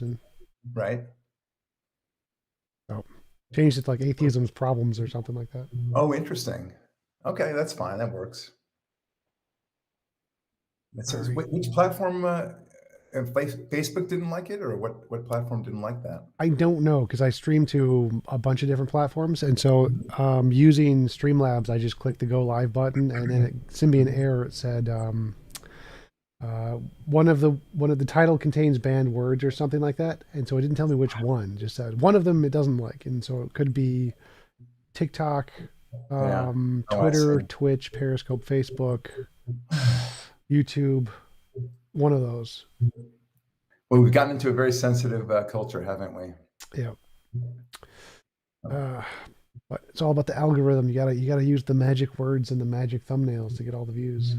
reason. Right. So changed it to like Atheism's Problems or something like that. Oh, interesting. Okay, that's fine. That works. It All says right. which platform? Facebook didn't like it, or what platform didn't like that? I don't know because I stream to a bunch of different platforms, and so using Streamlabs, I just clicked the go live button, and then it sent me an error. It said one of the title contains banned words or something like that, and so it didn't tell me which one. It just said one of them it doesn't like, and so it could be TikTok, Yeah. Oh, I Twitter, see. Twitch, Periscope, Facebook, YouTube, one of those. Well, we've gotten into a very sensitive culture, haven't we? Yeah. Uh, but it's all about the algorithm. You gotta use the magic words and the magic thumbnails to get all the views.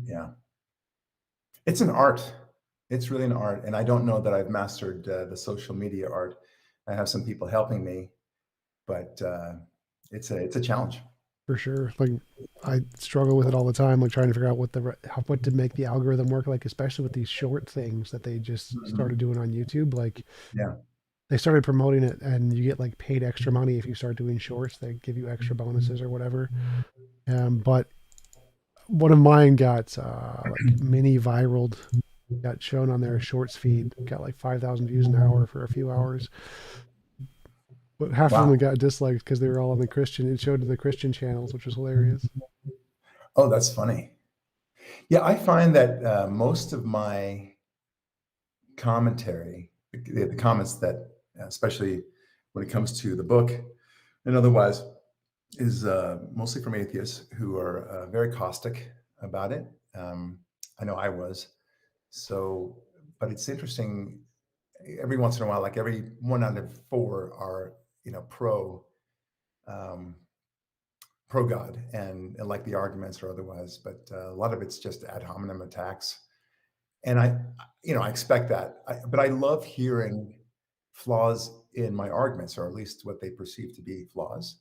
Yeah. It's an art. It's really an art, and I don't know that I've mastered the social media art. I have some people helping me, but it's a challenge. For sure. Like I struggle with it all the time, like trying to figure out what to make the algorithm work. Like especially with these short things that they just started Mhm. doing on YouTube. Like Yeah. they started promoting it, and you get like paid extra money if you start doing shorts. They give you extra bonuses or whatever. But one of mine got like mini viraled, got shown on their shorts feed, got like 5,000 views an hour for a few hours. But half of them Wow. got disliked because they were all on the Christian. It showed to the Christian channels, which was hilarious. Oh, that's funny. Yeah, I find that most of my commentary, the comments that, especially when it comes to the book and otherwise, is mostly from atheists who are very caustic about it. I know I was. So, but it's interesting. Every once in a while, like every 1 out of 4 are, pro um, pro God and like the arguments or otherwise. But a lot of it's just ad hominem attacks, and I expect that. But I love hearing flaws in my arguments, or at least what they perceive to be flaws,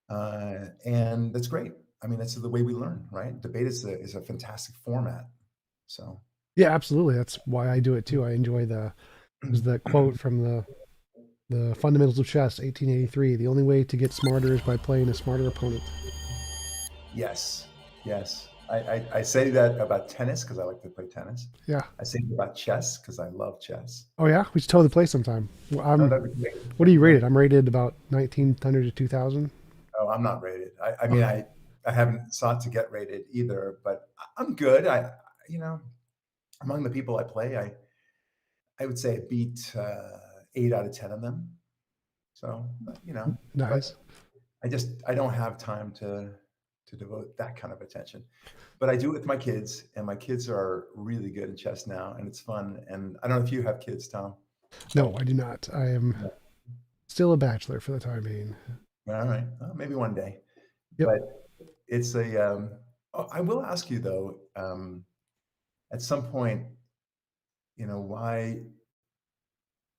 and that's great. I mean, that's the way we learn, right? Debate is a fantastic format. So, Yeah, absolutely. That's why I do it too. I enjoy there's the quote from the Fundamentals of Chess, 1883. The only way to get smarter is by playing a smarter opponent. yes, yes. I say that about tennis because I like to play tennis. Yeah. I say it about chess because I love chess. Oh yeah, we should totally play sometime. Well, Oh, that'd be great. What are That'd be you great. rated? I'm rated about 1900 to 2000. Oh, I'm not rated. I mean, Oh, I haven't sought to get rated either, but I'm good. You know, among the people I play, I would say I beat 8 out of 10 of them. So, but nice. I don't have time to devote that kind of attention. But I do it with my kids, and my kids are really good at chess now, and it's fun. And I don't know if you have kids, Tom. No, I do not. I am Yeah. still a bachelor for the time being. All right, well, maybe one day. Yep. But it's a. I will ask you though. At some point, why,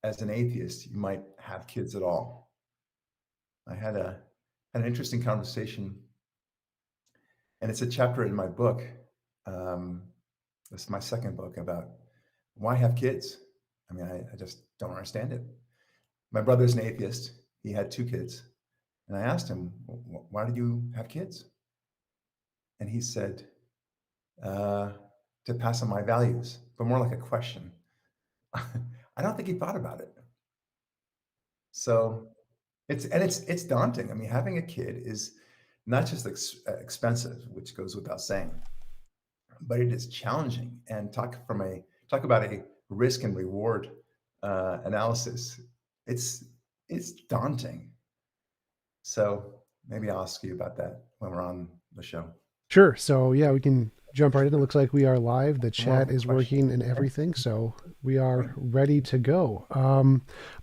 as an atheist, you might have kids at all. I had an interesting conversation, and it's a chapter in my book. Um, this is my second book about why have kids. I mean, I just don't understand it. My brother's an atheist. He had 2 kids, and I asked him, "Why did you have kids?" And he said, uh, "To pass on my values," but more like a question. I don't think he thought about it. So it's daunting. I mean, having a kid is not just expensive, which goes without saying, but it is challenging. And talk about a risk and reward analysis. It's it's daunting. So maybe I'll ask you about that when we're on the show. Sure. So yeah, we can jump right in. It looks like we are live. The More chat of a is question. working and Okay, everything, so we are great. ready to go.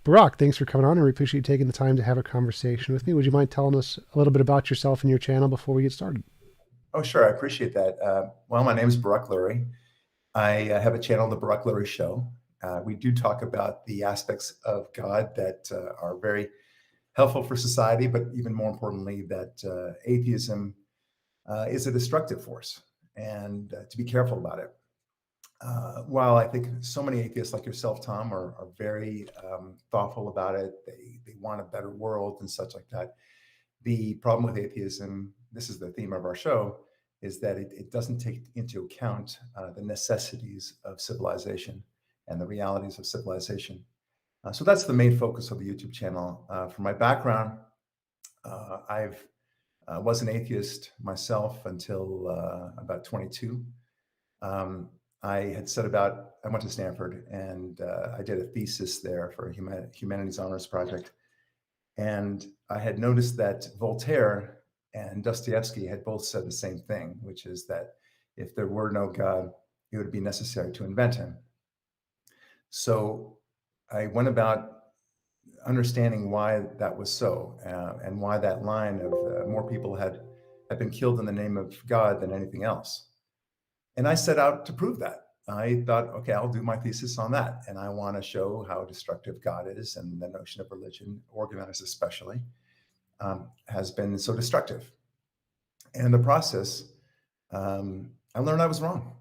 Barak, thanks for coming on, and we appreciate you taking the time to have a conversation with me. Would you mind telling us a little bit about yourself and your channel before we get started? Oh, sure. I appreciate that. Well, my name is Barak Lurie. I have a channel, The Barak Lurie Show. We do talk about the aspects of God that are very helpful for society, but even more importantly, that atheism is a destructive force, and to be careful about it. while I think so many atheists like yourself, Tom, are very thoughtful about it, they want a better world and such like that. The problem with atheism, this is the theme of our show, is that it doesn't take into account the necessities of civilization and the realities of civilization. So that's the main focus of the YouTube channel. For my background, I've was an atheist myself until about 22. Um, I had set about, I went to Stanford and I did a thesis there for a humanities honors project. And I had noticed that Voltaire and Dostoevsky had both said the same thing, which is that if there were no God, it would be necessary to invent him. So I went about understanding why that was so, and why that line of more people had been killed in the name of God than anything else. And I set out to prove that. I thought, okay, I'll do my thesis on that. And I want to show how destructive God is, and the notion of religion, organized especially, has been so destructive. And in the process, I learned I was wrong.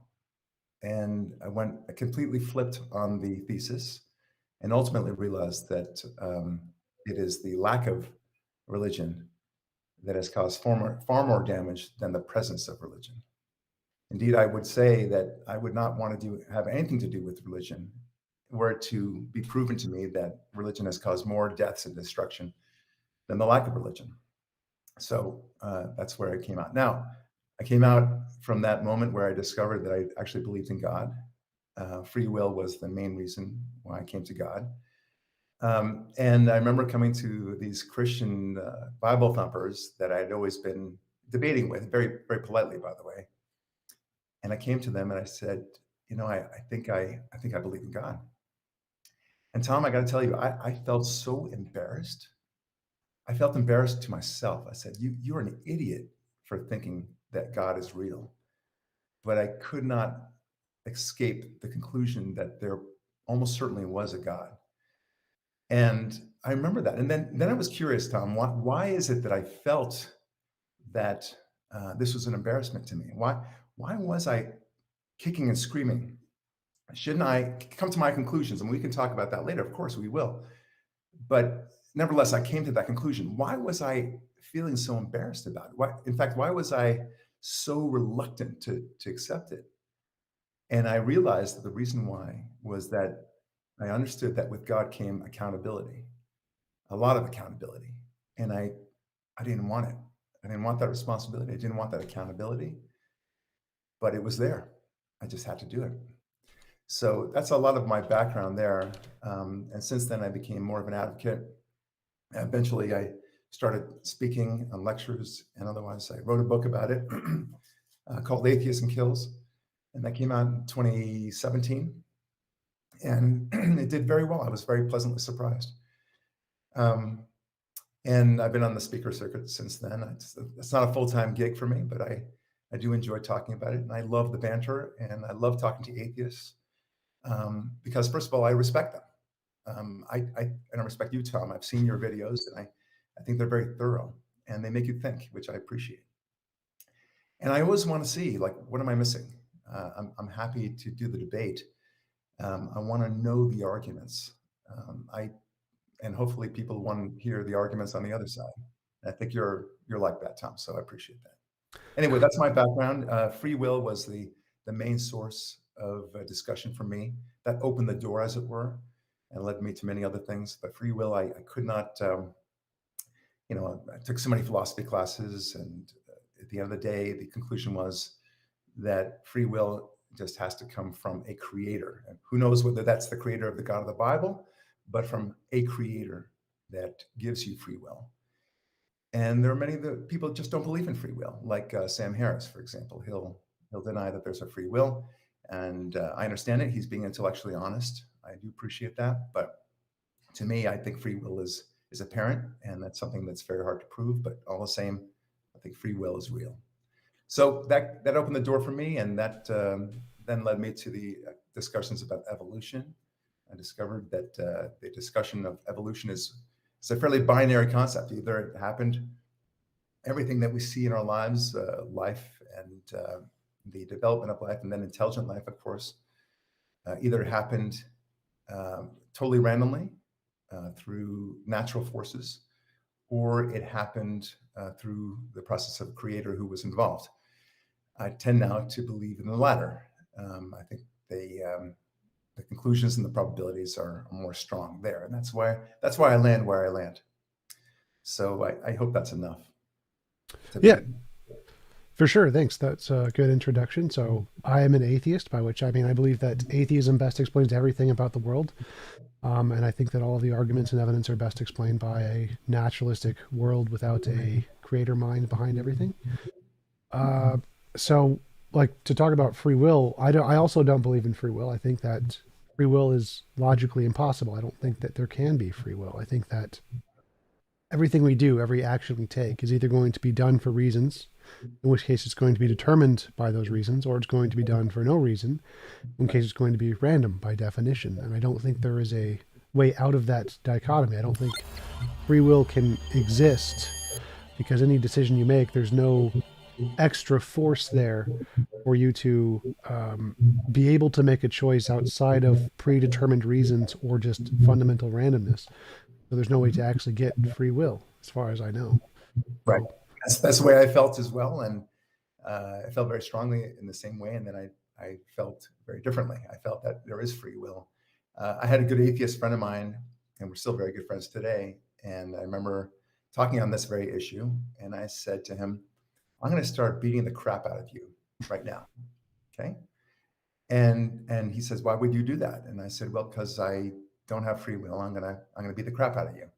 And I completely flipped on the thesis and ultimately realized that it is the lack of religion that has caused far more damage than the presence of religion. Indeed, I would say that I would not want to have anything to do with religion were it to be proven to me that religion has caused more deaths and destruction than the lack of religion. So that's where I came out. Now, I came out from that moment where I discovered that I actually believed in God. Free will was the main reason why I came to God. And I remember coming to these Christian Bible thumpers that I had always been debating with, very, very politely, by the way. And I came to them and I said, you know, I think I believe in God. And Tom, I got to tell you, I felt so embarrassed. I felt embarrassed to myself. I said, you're an idiot for thinking that God is real. But I could not escape the conclusion that there almost certainly was a God. And I remember that. And then I was curious, Tom, why is it that I felt that this was an embarrassment to me? Why was I kicking and screaming? Shouldn't I come to my conclusions? And we can talk about that later. Of course, we will. But nevertheless, I came to that conclusion. Why was I feeling so embarrassed about it? In fact, why was I so reluctant to accept it? And I realized that the reason why was that I understood that with God came accountability, a lot of accountability. And I didn't want it. I didn't want that responsibility. I didn't want that accountability, but it was there. I just had to do it. So that's a lot of my background there. And since then, I became more of an advocate. Eventually, I started speaking on lectures and otherwise. I wrote a book about it called Atheism Kills, and that came out in 2017. And it did very well. I was very pleasantly surprised. And I've been on the speaker circuit since then. It's not a full-time gig for me, but I do enjoy talking about it. And I love the banter, and I love talking to atheists because, first of all, I respect them. And I respect you, Tom. I've seen your videos, and I think they're very thorough, and they make you think, which I appreciate. And I always want to see, like, what am I missing? I'm happy to do the debate. I want to know the arguments. And hopefully people want to hear the arguments on the other side. I think you're like that, Tom. So I appreciate that. Anyway, that's my background. Free will was the main source of discussion for me. That opened the door, as it were, and led me to many other things. But free will, I could not. I took so many philosophy classes, and at the end of the day, the conclusion was that free will just has to come from a creator. And who knows whether that's the creator of the God of the Bible, but from a creator that gives you free will. And there are many that people just don't believe in free will, like Sam Harris, for example. He'll deny that there's a free will, and I understand it. He's being intellectually honest. I do appreciate that, but to me, I think free will is apparent, and that's something that's very hard to prove. But all the same, I think free will is real. So that opened the door for me, and that then led me to the discussions about evolution. I discovered that the discussion of evolution is a fairly binary concept. Either it happened, everything that we see in our lives, life and the development of life, and then intelligent life, of course, either happened totally randomly through natural forces, or it happened through the process of a creator who was involved. I tend now to believe in the latter. I think the conclusions and the probabilities are more strong there, and that's why I land where I land. So I hope that's enough to Yeah, begin. for sure. Thanks. That's a good introduction. So I am an atheist, by which I mean I believe that atheism best explains everything about the world. And I think that all of the arguments and evidence are best explained by a naturalistic world without a creator mind behind everything. Uh, so, like to talk about free will, I also don't believe in free will. I think that free will is logically impossible. I don't think that there can be free will. I think that everything we do, every action we take, is either going to be done for reasons, in which case it's going to be determined by those reasons, or it's going to be done for no reason, in case it's going to be random by definition. And I don't think there is a way out of that dichotomy. I don't think free will can exist because any decision you make, there's no extra force there for you to be able to make a choice outside of predetermined reasons or just fundamental randomness. So there's no way to actually get free will, as far as I know. Right. So, That's the way I felt as well, and I felt very strongly in the same way. And then I felt very differently. I felt that there is free will. I had a good atheist friend of mine, and we're still very good friends today. And I remember talking on this very issue, and I said to him, "I'm going to start beating the crap out of you right now." Okay. And he says, "Why would you do that?" And I said, "Well, because I don't have free will. I'm gonna beat the crap out of you."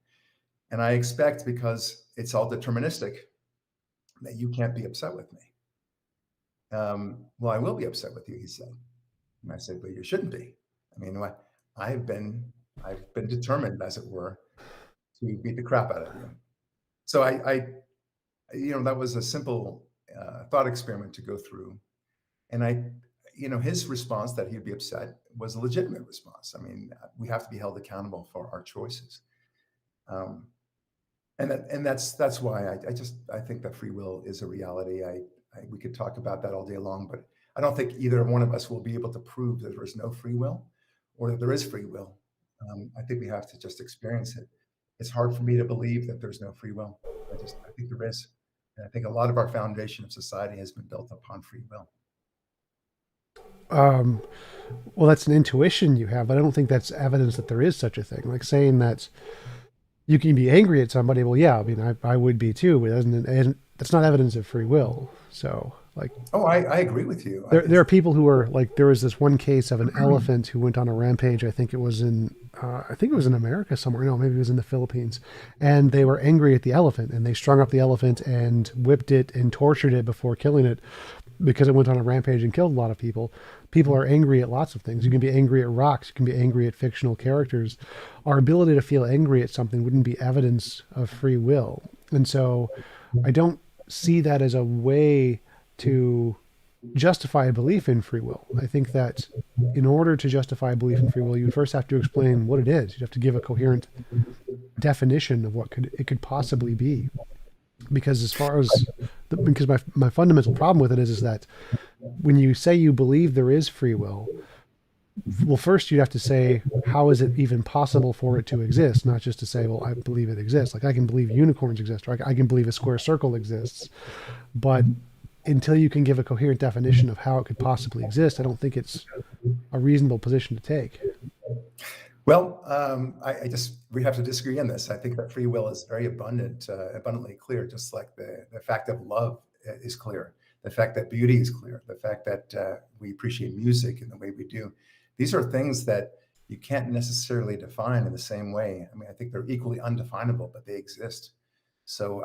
And I expect, because it's all deterministic, that you can't be upset with me. Well, I will be upset with you, he said. And I said, "But you shouldn't be. I mean, I've been I've been determined, as it were, to beat the crap out of you." So that was a simple thought experiment to go through. And his response that he'd be upset was a legitimate response. I mean, we have to be held accountable for our choices. Um, and that's why I think that free will is a reality. We could talk about that all day long, but I don't think either one of us will be able to prove that there is no free will or that there is free will. I think we have to just experience it. It's hard for me to believe that there's no free will. I think there is. And I think a lot of our foundation of society has been built upon free will. um, well, that's an intuition you have, but I don't think that's evidence that there is such a thing. Like saying that you can be angry at somebody. Well, yeah, I mean, I would be too, but that's not evidence of free will. So, like, Oh, I agree with you. there are people who are like, there was this one case of an elephant who went on a rampage. I think it was in America somewhere. No, maybe it was in the Philippines, and they were angry at the elephant, and they strung up the elephant and whipped it and tortured it before killing it because it went on a rampage and killed a lot of people. People are angry at lots of things. You can be angry at rocks. You can be angry at fictional characters. Our ability to feel angry at something wouldn't be evidence of free will. And so I don't see that as a way to justify a belief in free will. I think that in order to justify a belief in free will, you would first have to explain what it is. You'd have to give a coherent definition of what it could possibly be. Because because my fundamental problem with it is that when you say you believe there is free will, well, first you'd have to say, how is it even possible for it to exist? Not just to say, well, I believe it exists. Like I can believe unicorns exist, or I can believe a square circle exists. But until you can give a coherent definition of how it could possibly exist, I don't think it's a reasonable position to take. Well, we have to disagree on this. I think that free will is very abundantly clear, just like the fact that love is clear, the fact that beauty is clear, the fact that we appreciate music in the way we do. These are things that you can't necessarily define in the same way. I mean, I think they're equally undefinable, but they exist. So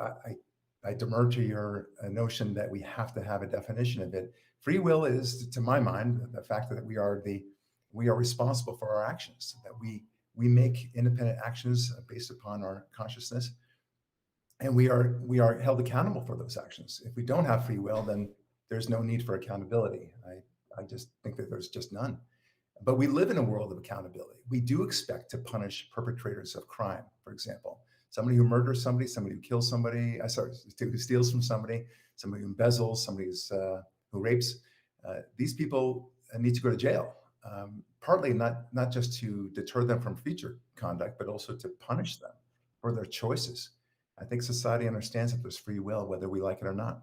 I demur to your notion that we have to have a definition of it. Free will is, to my mind, the fact that we are responsible for our actions, that we make independent actions based upon our consciousness, and we are held accountable for those actions. If we don't have free will, then there's no need for accountability. I just think that there's just none. But we live in a world of accountability. We do expect to punish perpetrators of crime, for example. Somebody who murders somebody, somebody who kills somebody, who steals from somebody, somebody who embezzles, somebody who rapes. These people need to go to jail. partly not just to deter them from future conduct, but also to punish them for their choices. I think society understands that there's free will, whether we like it or not.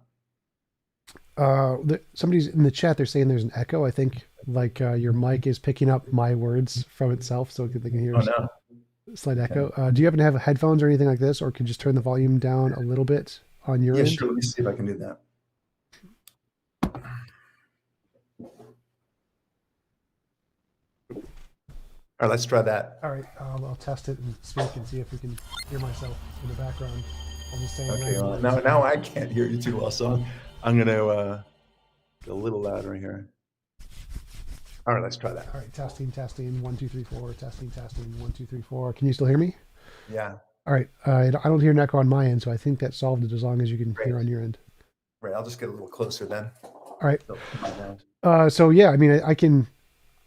Somebody's in the chat. They're saying there's an echo. I think like your mic is picking up my words from itself, so they can hear Oh no. a slight Okay. echo. Do you happen to have headphones or anything like this, or could you just turn the volume down a little bit on your Yeah, end? sure. Let me see if I can do that. All right, let's try that. All right, I'll test it and speak and see if we can hear myself in the background. I'll just say Okay. Well, now I can't hear you too well, so I'm going to get a little louder here. All right, let's try that. All right, testing, 1, 2, 3, 4, testing, 1, 2, 3, 4. Can you still hear me? Yeah. All right, I don't hear an echo on my end, so I think that solved it as long as you can hear on your end. Right. I'll just get a little closer then. All right. So yeah, I mean,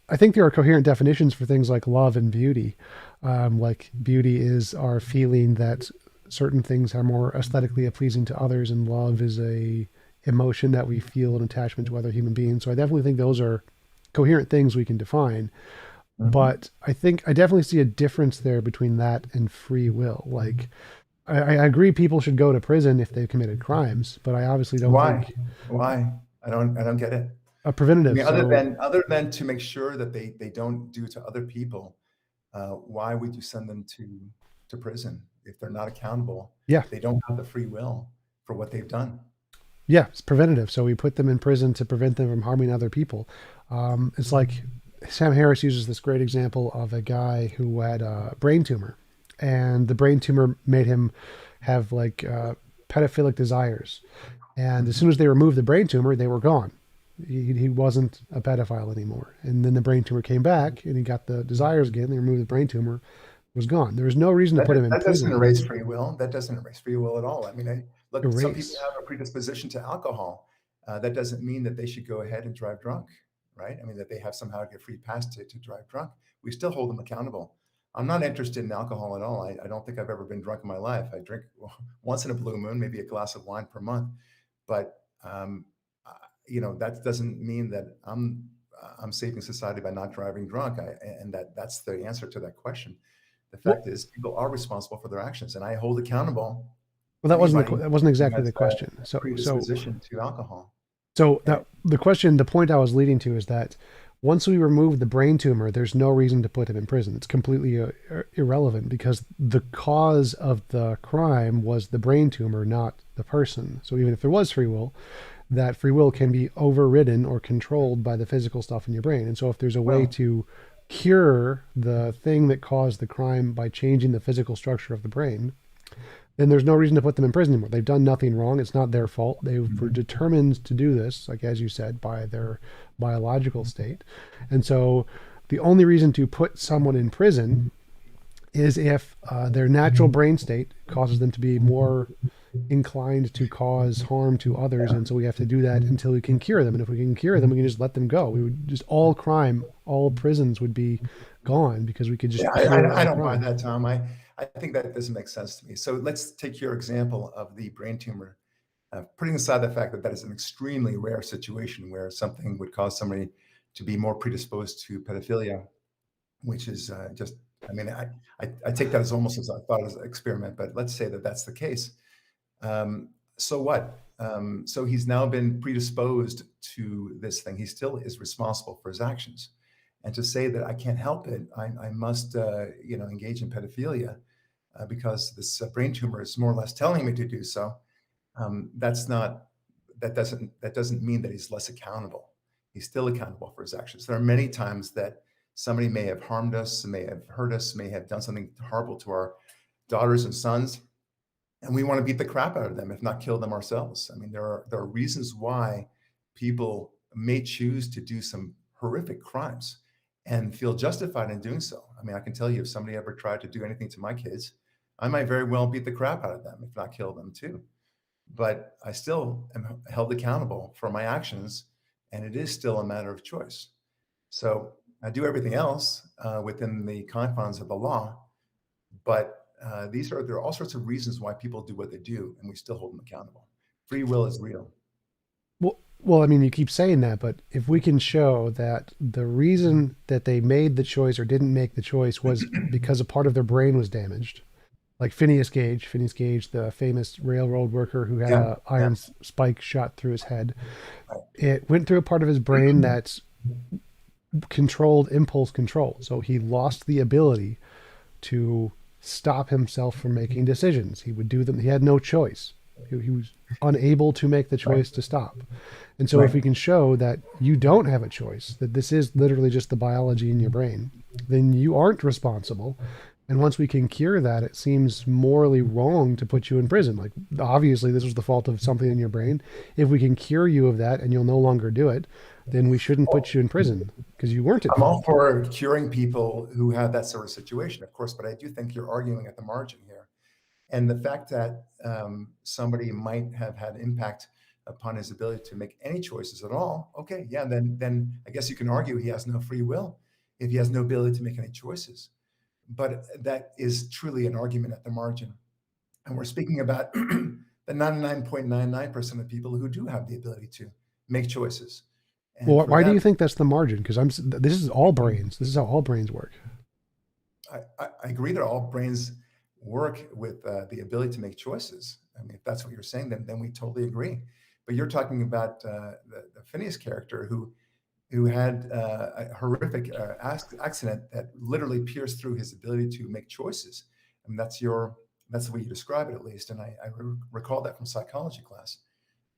I think there are coherent definitions for things like love and beauty. Like beauty is our feeling that certain things are more aesthetically pleasing to others, and love is a emotion that we feel an attachment to other human beings. So I definitely think those are coherent things we can define. Mm-hmm. But I think I definitely see a difference there between that and free will. Like I agree people should go to prison if they've committed crimes, but I obviously don't think why I don't get it. a preventative. I mean, other than to make sure that they don't do to other people, why would you send them to prison if they're not accountable? Yeah, they don't have the free will for what they've done. Yeah, it's preventative. So we put them in prison to prevent them from harming other people. It's like Sam Harris uses this great example of a guy who had a brain tumor, and the brain tumor made him have like pedophilic desires. And as soon as they removed the brain tumor, they were gone. He wasn't a pedophile anymore. And then the brain tumor came back, and he got the desires again. They removed the brain tumor, was gone. There was no reason to put him in prison. That doesn't erase free will. That doesn't erase free will at all. I mean, look, some people have a predisposition to alcohol. That doesn't mean that they should go ahead and drive drunk, right? I mean, that they have somehow get free pass to drive drunk. We still hold them accountable. I'm not interested in alcohol at all. I don't think I've ever been drunk in my life. I drink once in a blue moon, maybe a glass of wine per month. But that doesn't mean that I'm saving society by not driving drunk. And that's the answer to that question. The fact is, people are responsible for their actions, and I hold accountable. Well, that wasn't exactly the question. So predisposition to alcohol. So that the point I was leading to is that once we remove the brain tumor, there's no reason to put him in prison. It's completely irrelevant because the cause of the crime was the brain tumor, not the person. So even if there was free will, that free will can be overridden or controlled by the physical stuff in your brain. And so if there's a way to cure the thing that caused the crime by changing the physical structure of the brain, then there's no reason to put them in prison anymore. They've done nothing wrong. It's not their fault. They were determined to do this, like as you said, by their biological state. And so the only reason to put someone in prison is if their natural brain state causes them to be more inclined to cause harm to others. And so we have to do that until we can cure them. And if we can cure them, we can just let them go. We would just all prisons would be gone because we could just. I don't buy that, Tom. I think that doesn't make sense to me. So let's take your example of the brain tumor, putting aside the fact that is an extremely rare situation where something would cause somebody to be more predisposed to pedophilia, which is just, I mean, I take that as almost as I thought as an experiment, but let's say that that's the case. So what? So he's now been predisposed to this thing. He still is responsible for his actions. And to say that I can't help it, I must, engage in pedophilia because this brain tumor is more or less telling me to do so. That doesn't mean that he's less accountable. He's still accountable for his actions. There are many times that somebody may have harmed us, may have hurt us, may have done something horrible to our daughters and sons, and we want to beat the crap out of them, if not kill them ourselves. I mean, there are reasons why people may choose to do some horrific crimes and feel justified in doing so. I mean, I can tell you, if somebody ever tried to do anything to my kids, I might very well beat the crap out of them, if not kill them too. But I still am held accountable for my actions, and it is still a matter of choice. So I do everything else within the confines of the law, but there are all sorts of reasons why people do what they do, and we still hold them accountable. Free will is real. Well, Well, I mean, you keep saying that, but if we can show that the reason that they made the choice or didn't make the choice was because a part of their brain was damaged, like Phineas Gage, the famous railroad worker who had Yeah, a yeah, iron spike shot through his head, right, it went through a part of his brain that's controlled impulse control. So he lost the ability to stop himself from making decisions. He would do them. He had no choice. He was unable to make the right, choice to stop. And so, if right. we can show that you don't have a choice, that this is literally just the biology in your brain, then you aren't responsible. And once we can cure that, it seems morally wrong to put you in prison. Like, obviously, this was the fault of something in your brain. If we can cure you of that and you'll no longer do it, then we shouldn't put you in prison because you weren't at I'm all fault. for curing people who have that sort of situation, of course, but I do think you're arguing at the margin here. And the fact that somebody might have had impact upon his ability to make any choices at all, okay, yeah, then I guess you can argue he has no free will if he has no ability to make any choices. But that is truly an argument at the margin. And we're speaking about the 99.99% of people who do have the ability to make choices. And Well, for why do them, you think that's the margin? Because this is all brains. This is how all brains work. I agree that all brains work with the ability to make choices. I mean, if that's what you're saying, then we totally agree. But you're talking about the Phineas character who had a horrific accident that literally pierced through his ability to make choices. And that's the way you describe it, at least. And I recall that from psychology class.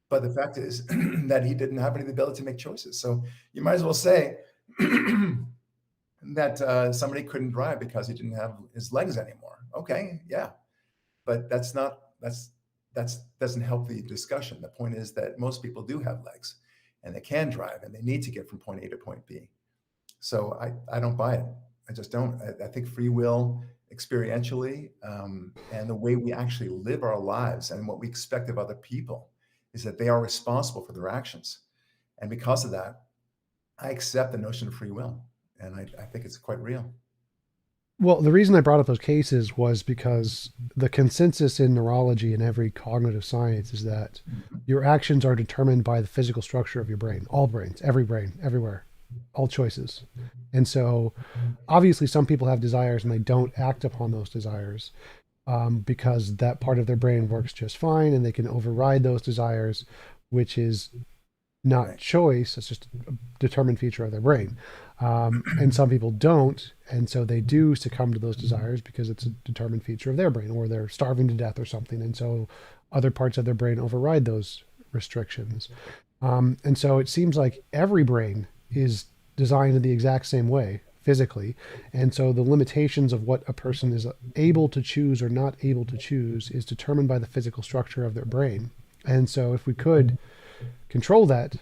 But the fact is that he didn't have any ability to make choices. So you might as well say that somebody couldn't drive because he didn't have his legs anymore. Okay, yeah, but that's doesn't help the discussion. The point is that most people do have legs, and they can drive, and they need to get from point A to point B. So I don't buy it. I just don't. I think free will experientially and the way we actually live our lives and what we expect of other people is that they are responsible for their actions. And because of that, I accept the notion of free will. And I think it's quite real. Well, the reason I brought up those cases was because the consensus in neurology and every cognitive science is that Mhm. your actions are determined by the physical structure of your brain, all brains, every brain, everywhere, all choices. And so, obviously, some people have desires and they don't act upon those desires because that part of their brain works just fine and they can override those desires, which is not Right. choice. It's just a determined feature of their brain. And some people don't. And so they do succumb to those desires because it's a determined feature of their brain, or they're starving to death or something. And so other parts of their brain override those restrictions. And so it seems like every brain is designed in the exact same way physically. And so the limitations of what a person is able to choose or not able to choose is determined by the physical structure of their brain. And so if we could control that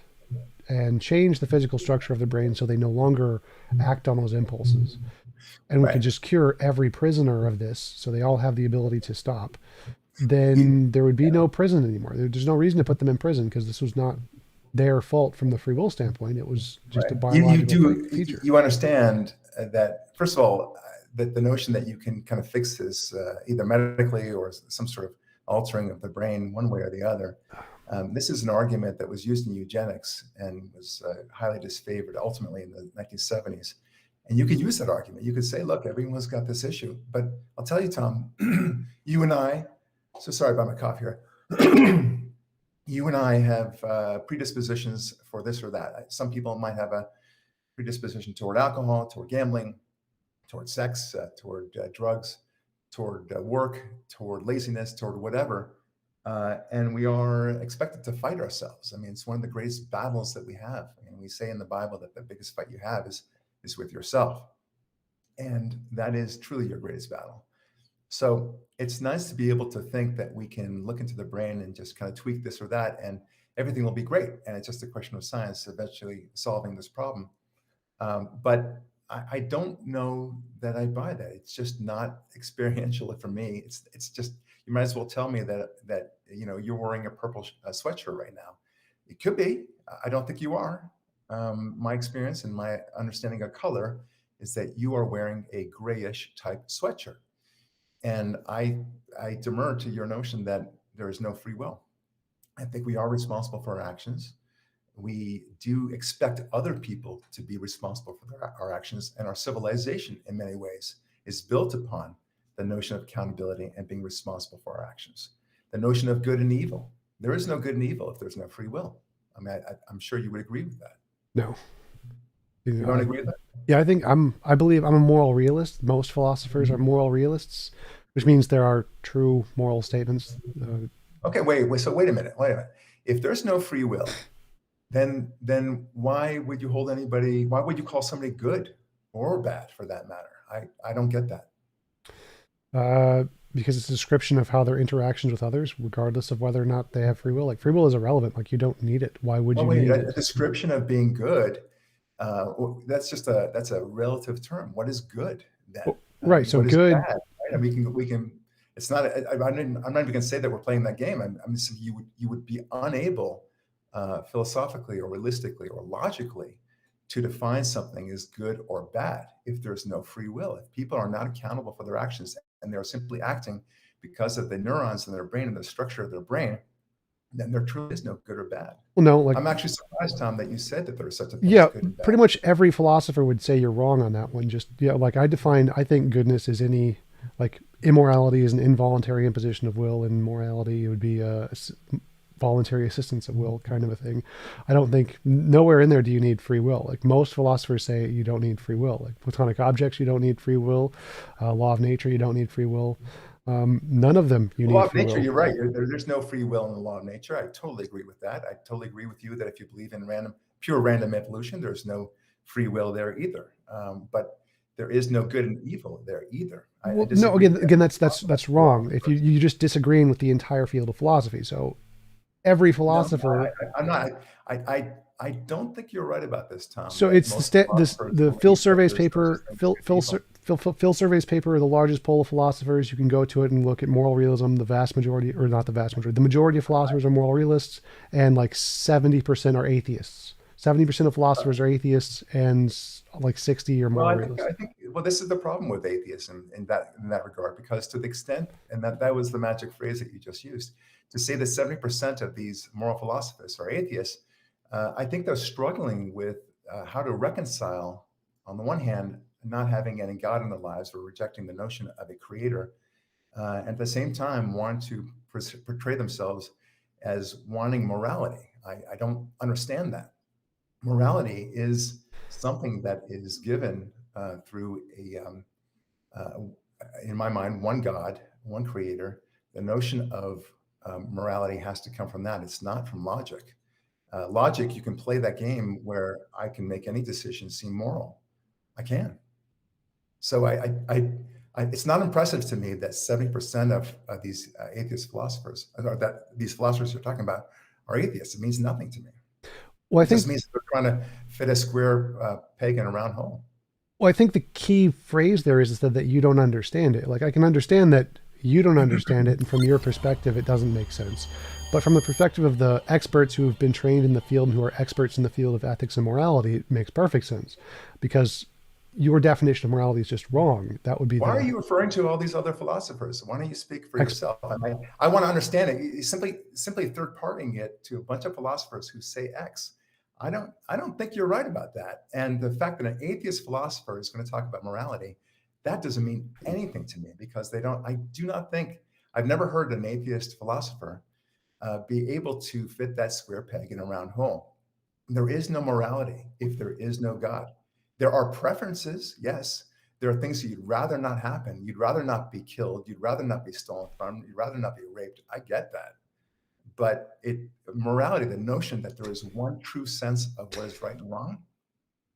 and change the physical structure of the brain so they no longer act on those impulses. And we could Right. just cure every prisoner of this so they all have the ability to stop. You, Then there would be no prison anymore. There's no reason to put them in prison because this was not their fault from the free will standpoint. It was just right. a You biological do feature. you understand that first of all that the notion that you can kind of fix this either medically or some sort of altering of the brain one way or the other. This is an argument that was used in eugenics and was highly disfavored ultimately in the 1970s. And you could use that argument. You could say, look, everyone's got this issue. But I'll tell you, Tom, you and I, so sorry about my cough here. You and I have predispositions for this or that. Some people might have a predisposition toward alcohol, toward gambling, toward sex, toward drugs, toward work, toward laziness, toward whatever. And we are expected to fight ourselves. I mean, it's one of the greatest battles that we have. I mean, we say in the Bible that the biggest fight you have is with yourself. And that is truly your greatest battle. So it's nice to be able to think that we can look into the brain and just kind of tweak this or that, and everything will be great. And it's just a question of science eventually solving this problem. But I don't know that I buy that. It's just not experiential for me. It's just you might as well tell me that you're wearing a purple sweatshirt right now. It could be. I don't think you are. My experience and my understanding of color is that you are wearing a grayish type sweatshirt, and I demur to your notion that there is no free will. I think we are responsible for our actions. We do expect other people to be responsible for our actions, and our civilization, in many ways, is built upon the notion of accountability and being responsible for our actions. The notion of good and evil. There is no good and evil if there's no free will. I mean, I'm sure you would agree with that. No. You don't agree with that? Yeah, I believe I'm a moral realist. Most philosophers are moral realists, which means there are true moral statements. Okay, wait. So wait a minute. If there's no free will, then why would you hold anybody? Why would you call somebody good or bad, for that matter? I don't get that. Because it's a description of how their interactions with others, regardless of whether or not they have free will. Like free will is irrelevant. Like you don't need it. Why would you need A it? description of being good. That's a relative term. What is good then? Well, right. So What is good. bad? Right? And we can. It's not. I'm not even going to say that we're playing that game. I'm just saying you would be unable, philosophically or realistically or logically, to define something as good or bad if there's no free will. If people are not accountable for their actions and they're simply acting because of the neurons in their brain and the structure of their brain, then there truly is no good or bad. Well, no, like I'm actually surprised, Tom, that you said that there's such a thing yeah, as good and bad. pretty much every philosopher would say you're wrong on that one. Just yeah, like I think goodness is any like immorality is an involuntary imposition of will, and morality would be voluntary assistance at will kind of a thing. I don't think nowhere in there do you need free will. Like most philosophers say you don't need free will. Like Platonic objects, you don't need free will. Law of nature, you don't need free will. None of them you need Law of free nature, will. you're right. There's no free will in the law of nature. I totally agree with that. I totally agree with you that if you believe in pure random evolution, there's no free will there either. But there is no good and evil there either. I Well, no, disagree with again, that. that's wrong. If you just disagreeing with the entire field of philosophy. So every No, philosopher. I'm not. I don't think you're right about this, Tom. So That it's most philosophers the Phil believe that Survey's there's no such paper. thing as good and evil. Phil Survey's paper, the largest poll of philosophers. You can go to it and look at moral realism. The vast majority, or not the vast majority, the majority of philosophers are moral realists, and like 70% are atheists. 70% of philosophers are atheists, and like 60 are Well, moral realists. well, this is the problem with atheism in that regard, because to the extent, and that was the magic phrase that you just used, to say that 70% of these moral philosophers are atheists, I think they're struggling with how to reconcile, on the one hand, not having any God in their lives or rejecting the notion of a creator, and at the same time want to portray themselves as wanting morality. I don't understand that. Morality is something that is given through uh, in my mind, one God, one creator. The notion of morality has to come from that. It's not from logic. Logic, you can play that game where I can make any decision seem moral. I can. So it's not impressive to me that 70% of these atheist philosophers, or that these philosophers you're talking about, are atheists. It means nothing to me. Well, I It just think means they're trying to fit a square peg in a round hole. Well, I think the key phrase there is that you don't understand it. Like I can understand that you don't understand it, and from your perspective, it doesn't make sense. But from the perspective of the experts who have been trained in the field and who are experts in the field of ethics and morality, it makes perfect sense, because your definition of morality is just wrong. That would be Why are the you referring to all these other philosophers? Why don't you speak for yourself? I want to understand it. You simply third partying it to a bunch of philosophers who say X. I don't think you're right about that. And the fact that an atheist philosopher is going to talk about morality, that doesn't mean anything to me, because they don't. I do not think I've never heard an atheist philosopher be able to fit that square peg in a round hole. There is no morality if there is no God. There are preferences, yes. There are things that you'd rather not happen. You'd rather not be killed. You'd rather not be stolen from. You'd rather not be raped. I get that. But morality, the notion that there is one true sense of what is right and wrong,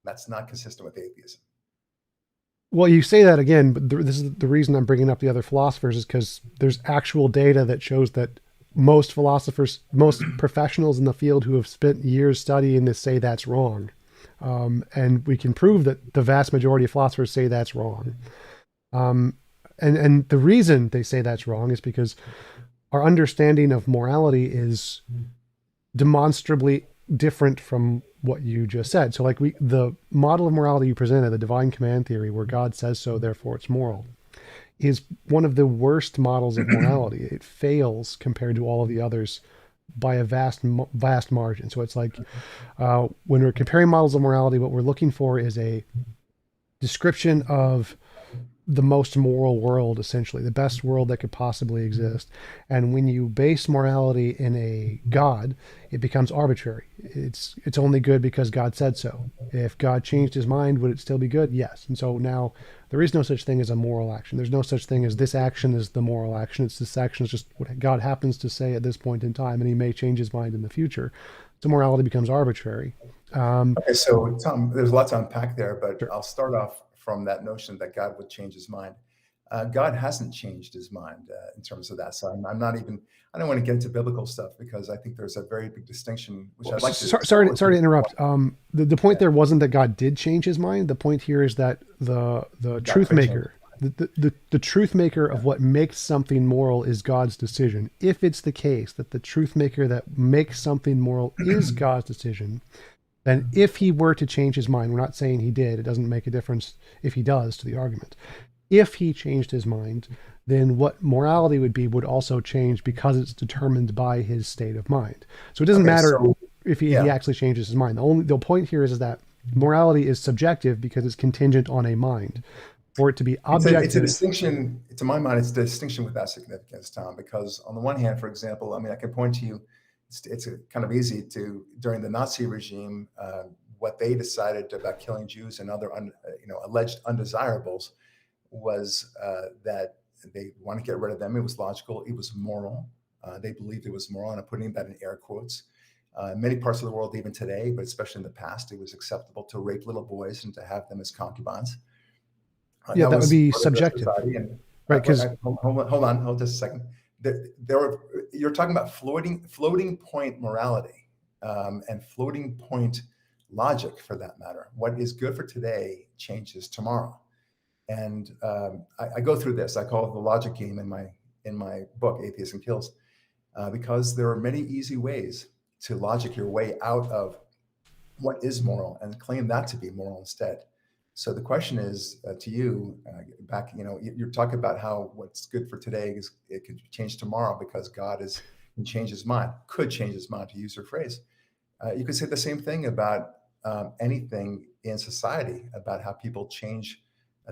that's not consistent with atheism. Well, you say that again, but this is the reason I'm bringing up the other philosophers is because there's actual data that shows that most philosophers, most professionals in the field who have spent years studying this say that's wrong. And we can prove that the vast majority of philosophers say that's wrong. And the reason they say that's wrong is because our understanding of morality is demonstrably different from what you just said. So like the model of morality you presented, the divine command theory, where God says so, therefore it's moral, is one of the worst models of morality. It fails compared to all of the others by a vast margin. So it's like when we're comparing models of morality, what we're looking for is a description of the most moral world, essentially the best world that could possibly exist. And when you base morality in a god, it becomes arbitrary. It's only good because God said so. If God changed his mind, would it still be good? Yes. And so now there is no such thing as a moral action. There's no such thing as this action is the moral action. It's this action is just what God happens to say at this point in time, and he may change his mind in the future. So morality becomes arbitrary. Okay, so Tom, there's a lot to unpack there, but Sure. I'll start off from that notion that God would change his mind. God hasn't changed his mind in terms of that. So I'm not even, I don't want to get into biblical stuff because I think there's a very big distinction, which I'd like to Sorry, explore. sorry to interrupt. The point Yeah, there wasn't that God did change his mind. The point here is that the God truth could change maker, the truth maker of what makes something moral is God's decision. If it's the case that the truth maker that makes something moral is God's decision, then if he were to change his mind, we're not saying he did. It doesn't make a difference if he does to the argument. If he changed his mind, then what morality would be would also change because it's determined by his state of mind. So it doesn't Okay, matter so if he yeah, actually changes his mind. The point here is that morality is subjective because it's contingent on a mind. For it to be it's a objective, distinction, to my mind, it's a distinction without significance, Tom, because on the one hand, for example, I mean, I can point to you, it's a kind of easy to, during the Nazi regime, what they decided about killing Jews and other, alleged undesirables was that they want to get rid of them. It was logical. It was moral. They believed it was moral, and I'm putting that in air quotes. In many parts of the world, even today, but especially in the past, it was acceptable to rape little boys and to have them as concubines. yeah, That that would was be part of their subjective, society. And right? Because hold just a second. You're talking about floating point morality and floating point logic, for that matter. What is good for today changes tomorrow. And I go through this. I call it the logic game in my book, Atheism Kills, because there are many easy ways to logic your way out of what is moral and claim that to be moral instead. So the question is to you, back, you're talking about how what's good for today is it could change tomorrow because God can change his mind, could change his mind, to use your phrase. You could say the same thing about anything in society, about how people change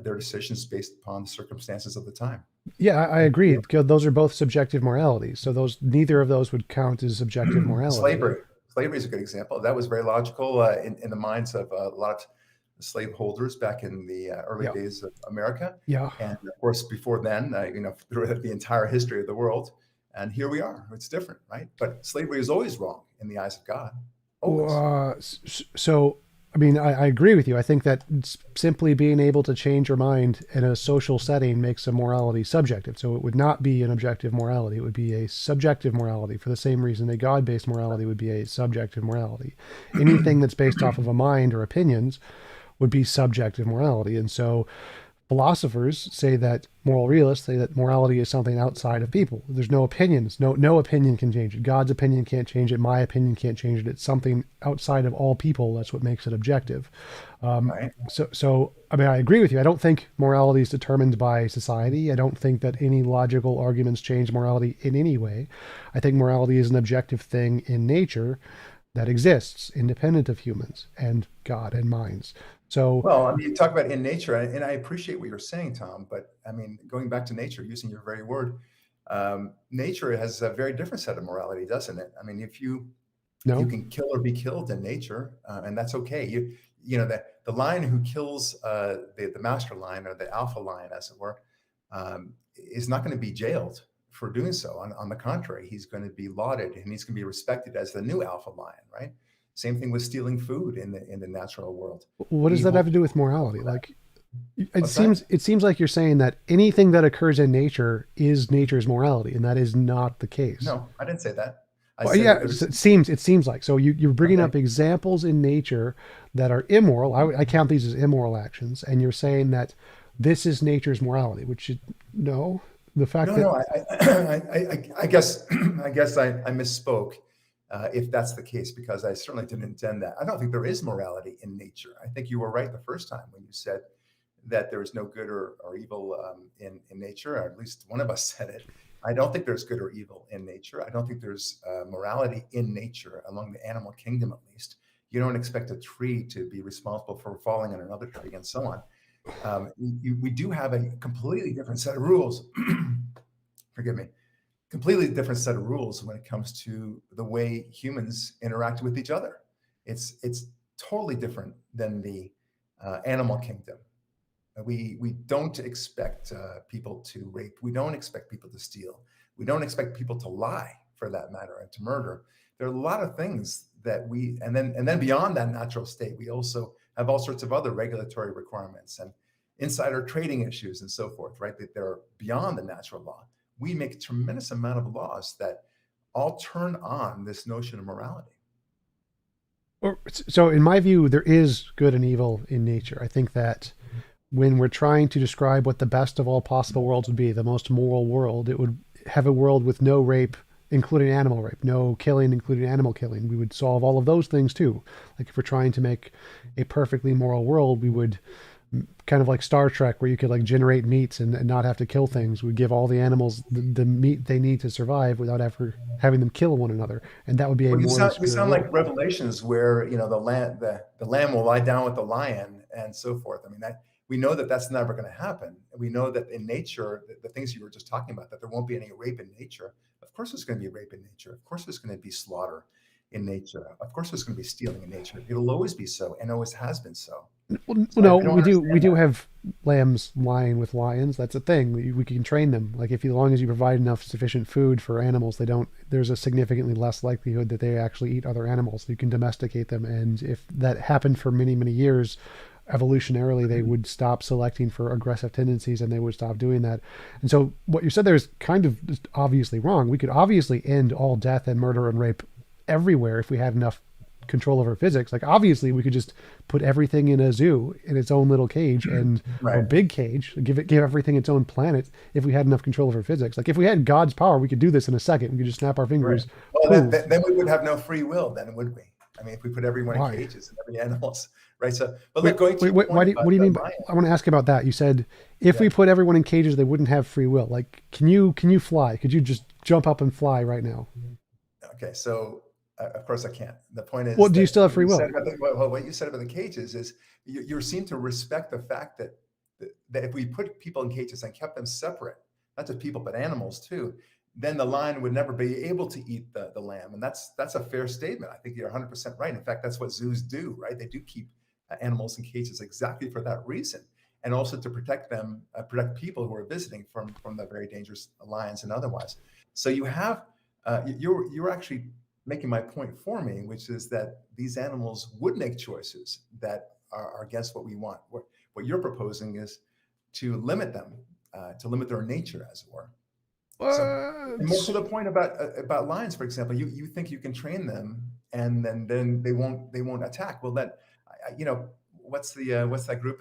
their decisions based upon the circumstances of the time. yeah, I agree. Those are both subjective moralities. So those neither of those would count as objective morality. Slavery is a good example. That was very logical in the minds of a lot of slaveholders back in the early Yeah, days of America, yeah. and of course before then, through the entire history of the world. And here we are. It's different, right? But slavery is always wrong in the eyes of God, always. So, I mean, I agree with you. I think that simply being able to change your mind in a social setting makes a morality subjective. So it would not be an objective morality. It would be a subjective morality for the same reason a God-based morality would be a subjective morality. Anything that's based off of a mind or opinions would be subjective morality. And so philosophers say that moral realists say that morality is something outside of people. There's no opinions. No opinion can change it. God's opinion can't change it. My opinion can't change it. It's something outside of all people. That's what makes it objective. Right. So I mean, I agree with you. I don't think morality is determined by society. I don't think that any logical arguments change morality in any way. I think morality is an objective thing in nature that exists independent of humans and God and minds. So Well, I mean, you talk about in nature, and I appreciate what you're saying, Tom. But I mean, going back to nature, using your very word, nature has a very different set of morality, doesn't it? I mean, if you no. can kill or be killed in nature, and that's okay. The lion who kills the master lion, or the alpha lion, as it were, is not going to be jailed for doing so. On the contrary, he's going to be lauded and he's going to be respected as the new alpha lion, right? Same thing with stealing food in the natural world. What does that Evil. have to do with morality? Like it What's that? seems like you're saying that anything that occurs in nature is nature's morality, and that is not the case. No, I didn't say that. I Well, said yeah, that there's it seems like so. You're bringing okay. up examples in nature that are immoral. I count these as immoral actions, and you're saying that this is nature's morality, which no, the fact No, that no. I guess I misspoke. If that's the case, because I certainly didn't intend that. I don't think there is morality in nature. I think you were right the first time when you said that there is no good or evil in nature, or at least one of us said it. I don't think there's good or evil in nature. I don't think there's morality in nature, along the animal kingdom at least. You don't expect a tree to be responsible for falling on another tree and so on. We do have a completely different set of rules. Forgive me. Completely different set of rules when it comes to the way humans interact with each other. It's totally different than the animal kingdom. We don't expect people to rape. We don't expect people to steal. We don't expect people to lie, for that matter, and to murder. There are a lot of things that and then beyond that natural state, we also have all sorts of other regulatory requirements and insider trading issues and so forth, right? That they're beyond the natural law. We make a tremendous amount of laws that all turn on this notion of morality. So in my view, there is good and evil in nature. I think that when we're trying to describe what the best of all possible worlds would be, the most moral world, it would have a world with no rape, including animal rape, no killing, including animal killing. We would solve all of those things too. Like if we're trying to make a perfectly moral world, we would kind of like Star Trek, where you could like generate meats and not have to kill things. We'd give all the animals the meat they need to survive without ever having them kill one another. And that would be a Well, you morally sound you superior sound like world. Revelations, where the lamb will lie down with the lion and so forth. I mean, that we know that that's never going to happen. We know that in nature, the things you were just talking about, that there won't be any rape in nature. Of course, there's going to be rape in nature. Of course, there's going to be slaughter in nature. Of course, there's going to be stealing in nature. It'll always be so, and always has been so. Well, So no, I don't we understand do that. have lambs lying with lions. That's a thing. We can train them. Like if, as long as you provide enough sufficient food for animals, they don't. There's a significantly less likelihood that they actually eat other animals. You can domesticate them, and if that happened for many many years, evolutionarily they would stop selecting for aggressive tendencies, and they would stop doing that. And so what you said there is kind of just obviously wrong. We could obviously end all death and murder and rape everywhere if we had enough control over physics. Like obviously we could just put everything in a zoo in its own little cage, and or Right. big cage, give everything its own planet if we had enough control over physics. Like if we had God's power, we could do this in a second. We could just snap our Right. fingers, Well, poof. then we would have no free will, then, would we? I mean, if we put everyone in Why? cages and every animal's right. So, but Wait, look, going to wait, your wait, point what about do you the mean by, lion, I want to ask about that. You said if yeah. we put everyone in cages, they wouldn't have free will. Like, can you fly? Could you just jump up and fly right now? Okay, so of course I can't. The point Well, is do you that still have what free you said will? about what you said about the cages is you seem to respect the fact that if we put people in cages and kept them separate, not just people but animals too, then the lion would never be able to eat the lamb, and that's a fair statement. I think you're 100% right. In fact, that's what zoos do, right? They do keep animals in cages exactly for that reason, and also to protect them, protect people who are visiting from the very dangerous lions and otherwise. So you have you're actually making my point for me, which is that these animals would make choices that are against what we want. What you're proposing is to limit them, to limit their nature, as it were. So, and more to What? the point about lions, for example, you think you can train them, and then they won't attack. Well, then, what's that group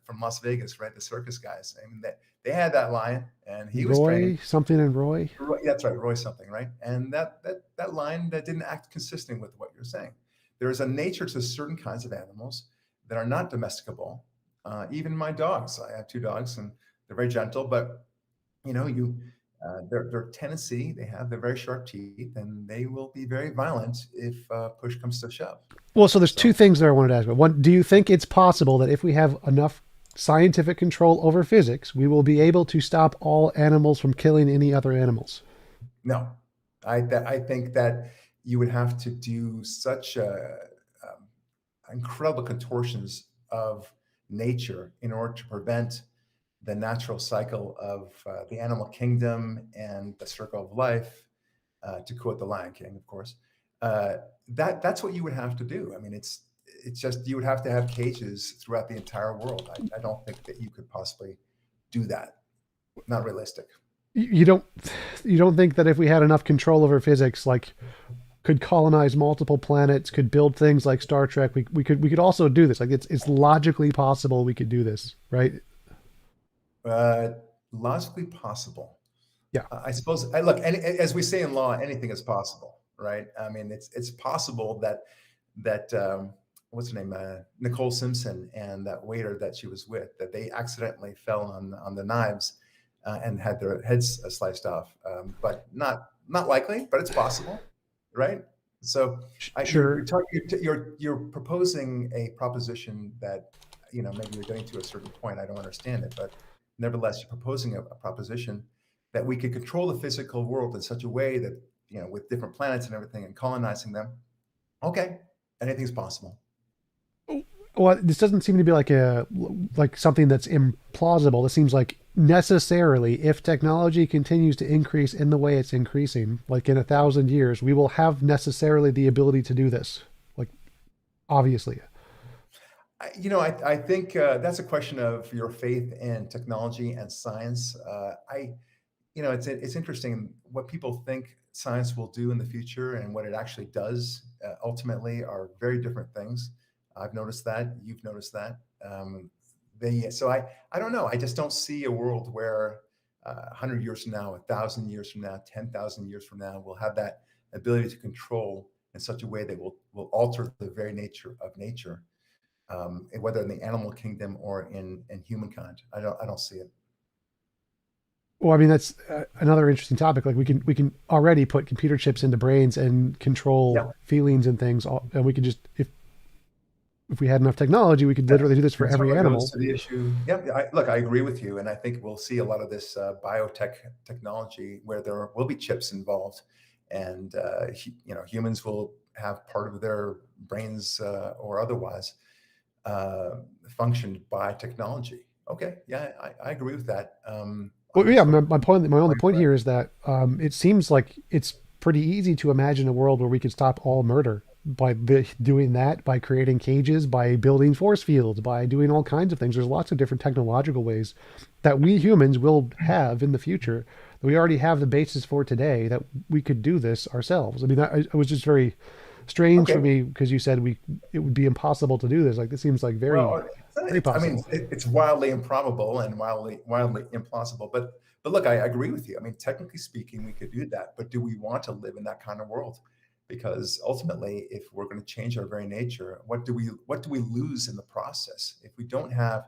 from Las Vegas, right? The circus guys. I mean, they had that lion, and he was training. Roy, something and Roy. That's right, Roy something, right? And that line that didn't act consistent with what you're saying. There is a nature to certain kinds of animals that are not domesticable. Even my dogs, I have two dogs, and they're very gentle, but you their tendency, they're very sharp teeth, and they will be very violent if push comes to shove. Well, so there's two So things that I wanted to ask about. One, do you think it's possible that if we have enough scientific control over physics, we will be able to stop all animals from killing any other animals? no, I think that you would have to do such incredible contortions of nature in order to prevent the natural cycle of the animal kingdom and the circle of life, to quote the Lion King, of course. Uh, that's what you would have to do. I mean, it's just you would have to have cages throughout the entire world. I don't think that you could possibly do that. Not realistic. You don't you don't think that if we had enough control over physics, like could colonize multiple planets, could build things like Star Trek, we could also do this. Like it's logically possible we could do this, right? Uh, Logically possible. Yeah. I suppose. Look, as we say in law, anything is possible, right? I mean, it's possible that what's her name, Nicole Simpson, and that waiter that she was with, that they accidentally fell on the knives and had their heads sliced off. But not likely, but it's possible, right? So you're Sure. talking, you're proposing a proposition that, maybe you're getting to a certain point. I don't understand it, but nevertheless, you're proposing a proposition that we could control the physical world in such a way that, with different planets and everything and colonizing them. Okay, anything's possible. Well, this doesn't seem to be like something that's implausible. This seems like necessarily, if technology continues to increase in the way it's increasing, like in 1,000 years, we will have necessarily the ability to do this. Like, obviously. I think that's a question of your faith in technology and science. It's interesting what people think science will do in the future and what it actually does ultimately are very different things. I've noticed that. You've noticed that. So I don't know. I just don't see a world where 100 years from now, 1,000 years from now, 10,000 years from now, we'll have that ability to control in such a way that will alter the very nature of nature, whether in the animal kingdom or in humankind. I don't see it. Well, I mean, that's another interesting topic. Like we can already put computer chips into brains and control Yeah. feelings and things, and we could just if we had enough technology, we could literally do this for And so every it goes animal. to the issue. Yeah, look, I agree with you, and I think we'll see a lot of this biotech technology where there will be chips involved, and humans will have part of their brains or otherwise functioned by technology. Okay, yeah, I agree with that. Well, On yeah, sort of my only point, point but here is that it seems like it's pretty easy to imagine a world where we could stop all murder by doing that, by creating cages, by building force fields, by doing all kinds of things. There's lots of different technological ways that we humans will have in the future that we already have the basis for today that we could do this ourselves. I mean, it was just very strange for okay. me because you said it would be impossible to do this. Like this seems like very Well, very I mean, possible. it's wildly improbable and wildly implausible. But look, I agree with you. I mean, technically speaking, we could do that. But do we want to live in that kind of world? Because ultimately, if we're going to change our very nature, what do we lose in the process if we don't have?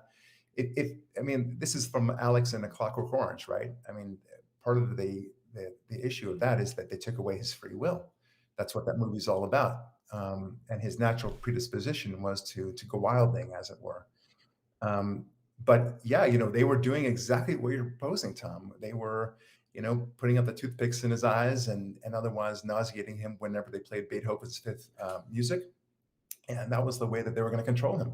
If I mean, this is from Alex and A Clockwork Orange, right? I mean, part of the issue of that is that they took away his free will. That's what that movie's all about. And his natural predisposition was to go wilding, as it were. Um, but yeah, they were doing exactly what you're proposing, Tom. They were, putting up the toothpicks in his eyes and otherwise nauseating him whenever they played Beethoven's Fifth music, and that was the way that they were going to control him.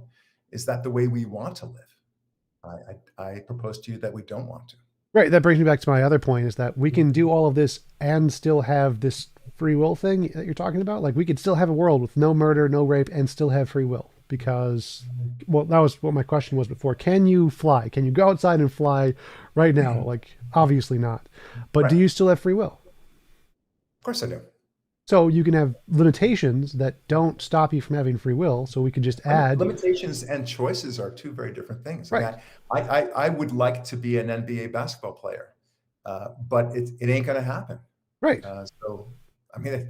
Is that the way we want to live? I propose to you that we don't want to. Right. That brings me back to my other point is that we can do all of this and still have this free will thing that you're talking about. Like we could still have a world with no murder, no rape, and still have free will. Because, well, that was what my question was before. Can you fly? Can you go outside and fly right now? Like, obviously not. But do Right. you still have free will? Of course I do. So you can have limitations that don't stop you from having free will. So we could just add, Limitations and choices are two very different things. I mean, right, I would like to be an NBA basketball player, but it ain't going to happen. right, So, I mean,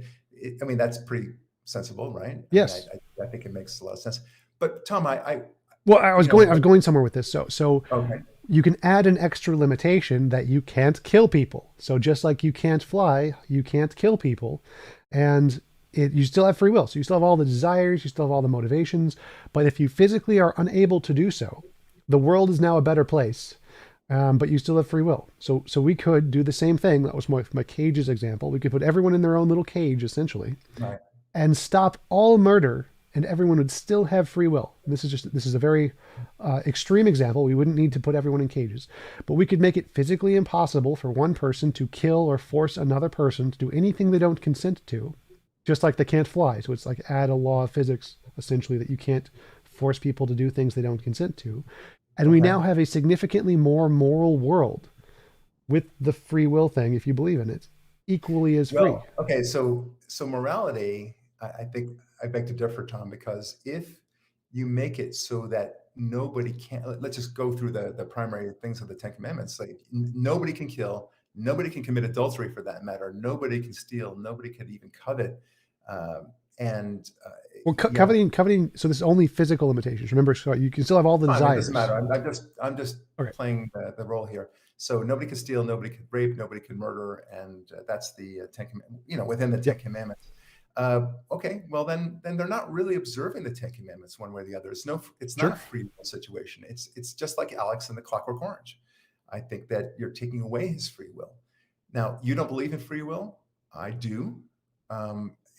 I mean that's pretty sensible, right? I mean, yes. I think it makes a lot of sense. But Tom, Well, I was what, going somewhere with this. So okay, you can add an extra limitation that you can't kill people. So just like you can't fly, you can't kill people, and you still have free will. So you still have all the desires, you still have all the motivations. But if you physically are unable to do so, the world is now a better place. But you still have free will. So we could do the same thing. That was my cages example. We could put everyone in their own little cage, essentially, right. and stop all murder, and everyone would still have free will. This is a very extreme example. We wouldn't need to put everyone in cages, but we could make it physically impossible for one person to kill or force another person to do anything they don't consent to, just like they can't fly. So it's like add a law of physics essentially that you can't force people to do things they don't consent to. And we Okay. now have a significantly more moral world with the free will thing, if you believe in it, equally as free. Well, okay. So morality, I think I beg to differ, Tom, because if you make it so that nobody can, let's just go through the primary things of the Ten Commandments. Like nobody can kill, nobody can commit adultery for that matter, nobody can steal, nobody can even covet, and Well, yeah, coveting. So this is only physical limitations. Remember, Scott, you can still have all the fine. It doesn't desires. matter. I'm just Okay. playing the role here. So nobody could steal, nobody could rape, nobody could murder, and that's the within the Ten Yep. Commandments. Okay, well then they're not really observing the Ten Commandments one way or the other. It's not a Sure. free will situation. It's just like Alex and the Clockwork Orange. I think that you're taking away his free will. Now, you don't believe in free will. I do.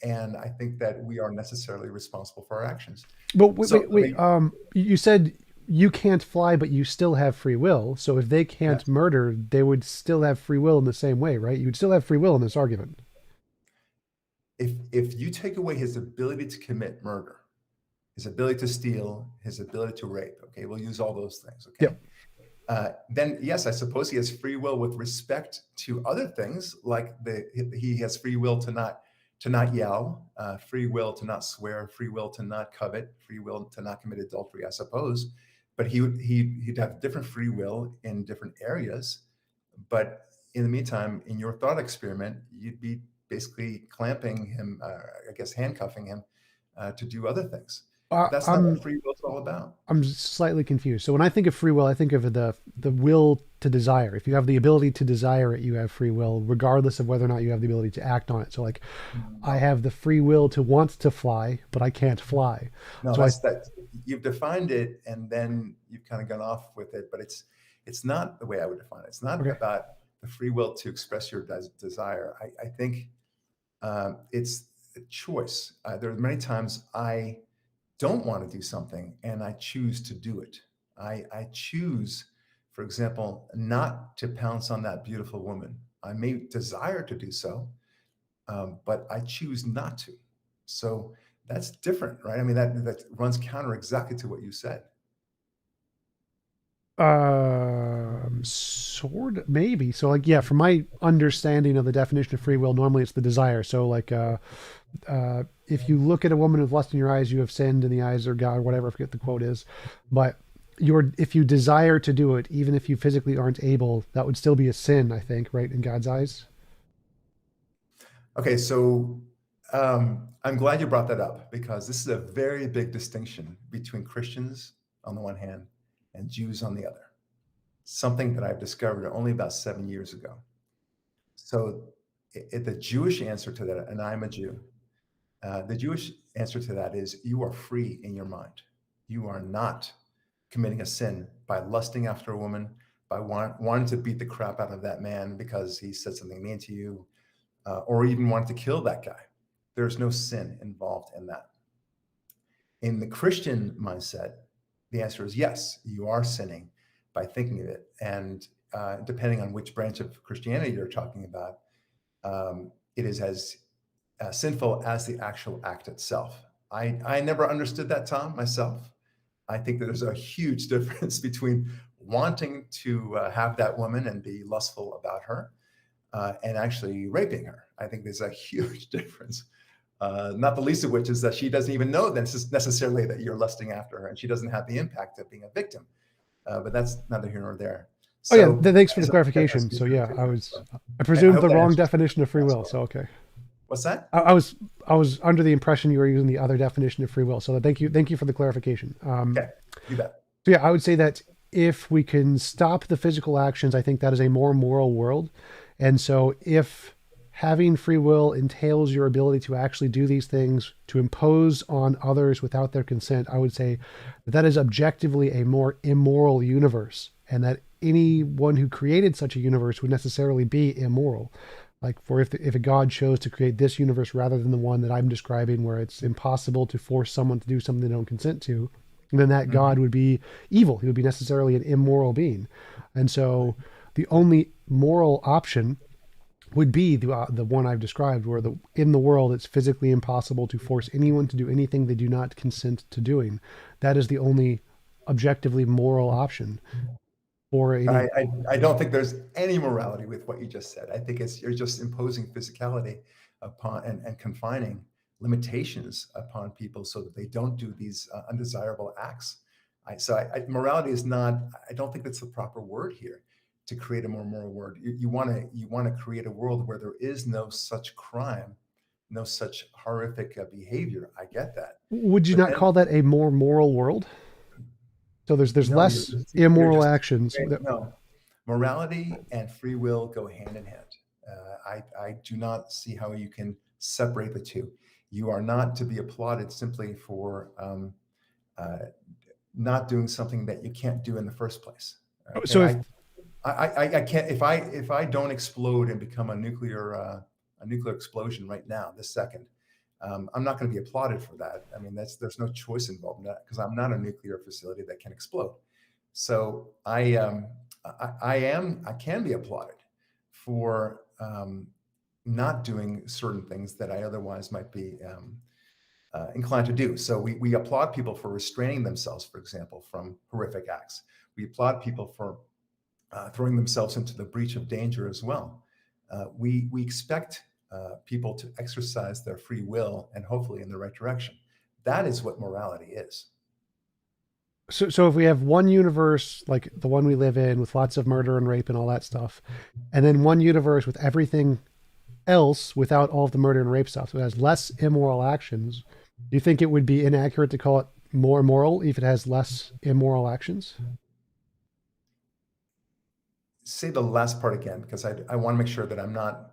And I think that we are necessarily responsible for our actions. But wait, So wait, let wait. me, You said you can't fly, but you still have free will. So if they can't yes. murder, they would still have free will in the same way, right? You would still have free will in this argument. If you take away his ability to commit murder, his ability to steal, his ability to rape, okay, we'll use all those things, okay? Yep. Then yes, I suppose he has free will with respect to other things, like he has free will to not yell, free will to not swear, free will to not covet, free will to not commit adultery, I suppose. But he'd have different free will in different areas. But in the meantime, in your thought experiment, you'd be basically clamping him, I guess handcuffing him to do other things. Uh, But that's not what I'm free will is all about. I'm slightly confused. So when I think of free will, I think of the will to desire. If you have the ability to desire it, you have free will, regardless of whether or not you have the ability to act on it. So like, I No, have the free will to want to fly, but I can't fly. no, So I that's that. You've defined it, and then you've kind of gone off with it. But it's not the way I would define it. It's not okay. about the free will to express your desire. I think it's a choice. There are many times I don't want to do something, and I choose to do it. I choose, for example, not to pounce on that beautiful woman. I may desire to do so, but I choose not to. So that's different, right? I mean, that runs counter exactly to what you said. Sort of, maybe. So like, yeah, from my understanding of the definition of free will, normally it's the desire. So like, if you look at a woman with lust in your eyes, you have sinned in the eyes of God, whatever, I forget the quote is. But if you desire to do it, even if you physically aren't able, that would still be a sin, I think, right, in God's eyes. Okay, so I'm glad you brought that up because this is a very big distinction between Christians on the one hand and Jews on the other. Something that I've discovered only about 7 years ago. So the Jewish answer to that, and I'm a Jew, the Jewish answer to that is you are free in your mind. You are not committing a sin by lusting after a woman, by wanting to beat the crap out of that man because he said something mean to you, or even wanting to kill that guy. There's no sin involved in that. In the Christian mindset, the answer is yes, you are sinning by thinking of it. And depending on which branch of Christianity you're talking about, it is as sinful as the actual act itself. I never understood that, Tom, myself. I think that there's a huge difference between wanting to have that woman and be lustful about her and actually raping her. I think there's a huge difference. Not the least of which is that she doesn't even know necessarily that you're lusting after her, and she doesn't have the impact of being a victim. But that's neither here nor there. Oh yeah, So, thanks for the that's clarification. good So yeah, clarification. I I presumed hope the that wrong answers definition of free as will. well. So okay. What's that? I was under the impression you were using the other definition of free will. So thank you for the clarification. Okay, you bet. So yeah, I would say that if we can stop the physical actions, I think that is a more moral world. And so if having free will entails your ability to actually do these things, to impose on others without their consent, I would say that that is objectively a more immoral universe, and that anyone who created such a universe would necessarily be immoral. Like for if a god chose to create this universe rather than the one that I'm describing, where it's impossible to force someone to do something they don't consent to, then that Mhm. god would be evil. He would be necessarily an immoral being. And so the only moral option would be the one I've described, where in the world it's physically impossible to force anyone to do anything they do not consent to doing. That is the only objectively moral option for any. I don't think there's any morality with what you just said. I think you're just imposing physicality upon and confining limitations upon people so that they don't do these undesirable acts. Morality is not. I don't think that's the proper word here to create a more moral world. You want to create a world where there is no such crime, no such horrific behavior. I get that, Would you but not then call that a more moral world? So there's no, less immoral you're just actions. no. Morality and free will go hand in hand. I do not see how you can separate the two. You are not to be applauded simply for uh, not doing something that you can't do in the first place. Okay, So if I can't if I don't explode and become a nuclear explosion right now, this second. I'm not going to be applauded for that. I mean, there's no choice involved in that because I'm not a nuclear facility that can explode. So I can be applauded for not doing certain things that I otherwise might be inclined to do. So we applaud people for restraining themselves, for example, from horrific acts. We applaud people for throwing themselves into the breach of danger as well. We expect people to exercise their free will and hopefully in the right direction. That is what morality is. so if we have one universe like the one we live in with lots of murder and rape and all that stuff, and then one universe with everything else without all of the murder and rape stuff, so it has less immoral actions, do you think it would be inaccurate to call it more moral if it has less immoral actions? Say the last part again, because I want to make sure that I'm not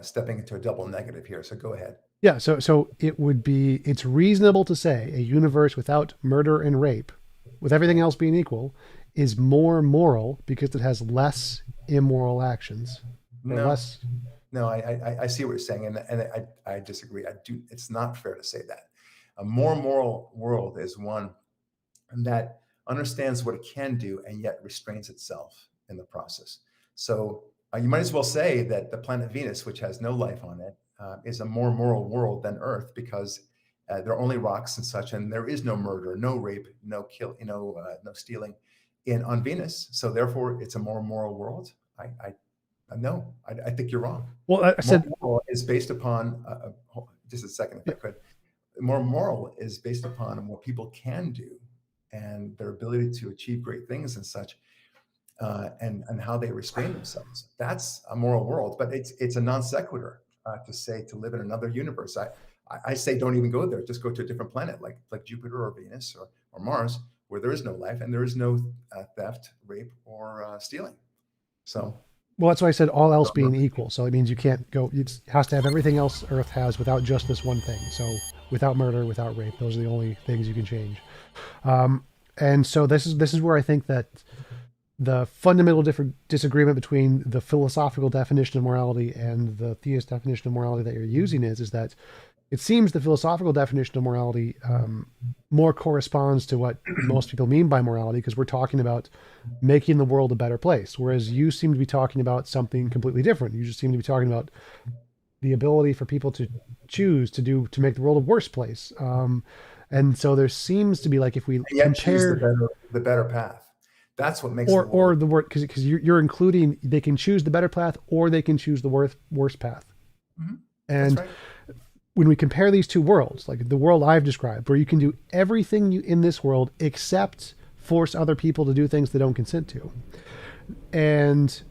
stepping into a double negative here. So go ahead. Yeah, so it would be it's reasonable to say a universe without murder and rape, with everything else being equal, is more moral because it has less immoral actions or No, less. no, I see what you're saying, and I disagree. I do. It's not fair to say that. A more moral world is one that understands what it can do and yet restrains itself in the process. So you might as well say that the planet Venus, which has no life on it, is a more moral world than Earth because there are only rocks and such, and there is no murder, no rape, no kill, no stealing in on Venus. So therefore, it's a more moral world. No, I think you're wrong. Well, I More said, moral is based upon just a second, if I yeah, could. More moral is based upon what people can do and their ability to achieve great things and such, and how they restrain themselves. That's a moral world, but it's a non sequitur to say to live in another universe. I say don't even go there. Just go to a different planet like Jupiter or Venus or Mars, where there is no life and there is no theft, rape, or stealing. So well, that's why I said all else being equal. So it means you can't go. It has to have everything else Earth has without just this one thing. So without murder, without rape, those are the only things you can change. And so this is where I think that the fundamental different disagreement between the philosophical definition of morality and the theist definition of morality that you're using is that it seems the philosophical definition of morality more corresponds to what most people mean by morality because we're talking about making the world a better place, whereas you seem to be talking about something completely different. You just seem to be talking about the ability for people to choose to make the world a worse place. And so there seems to be like if we and yet choose compare the better path. That's what makes the or world. the word because you're including they can choose the better path or they can choose the worst path. Mhm. That's And right. when we compare these two worlds, like the world I've described, where you can do everything you in this world except force other people to do things they don't consent to, and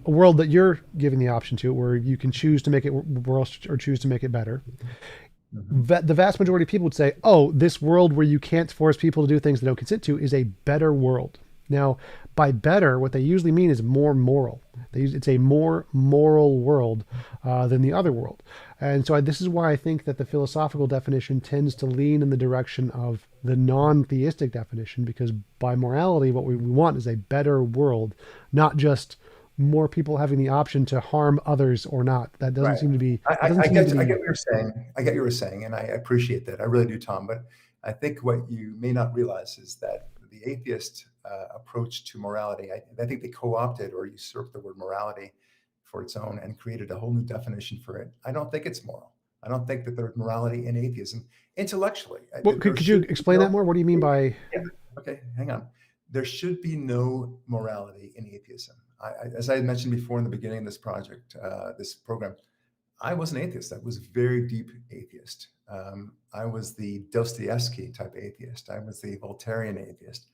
a world that you're giving the option to, where you can choose to make it worse or choose to make it better, Mhm. the vast majority of people would say, "Oh, this world where you can't force people to do things they don't consent to is a better world." Now, by better, what they usually mean is more moral. It's a more moral world than the other world. And so this is why I think that the philosophical definition tends to lean in the direction of the non-theistic definition, because by morality, what we want is a better world, not just more people having the option to harm others or not. That doesn't Right. seem to be, that I, doesn't I, I seem to get I be, get what you're saying. I get what you're saying, and I appreciate that. I really do, Tom. But I think what you may not realize is that the atheist approach to morality, I think they co-opted or usurped the word morality for its own and created a whole new definition for it. I don't think it's moral. I don't think that there's morality in atheism intellectually. well, There could you should be explain that no. more? What do you mean by, Yeah. Okay. Hang on. There should be no morality in atheism. As I mentioned before in the beginning of this project, this program, I was an atheist. I was a very deep atheist. I was the Dostoevsky type atheist. I was the Voltairean atheist.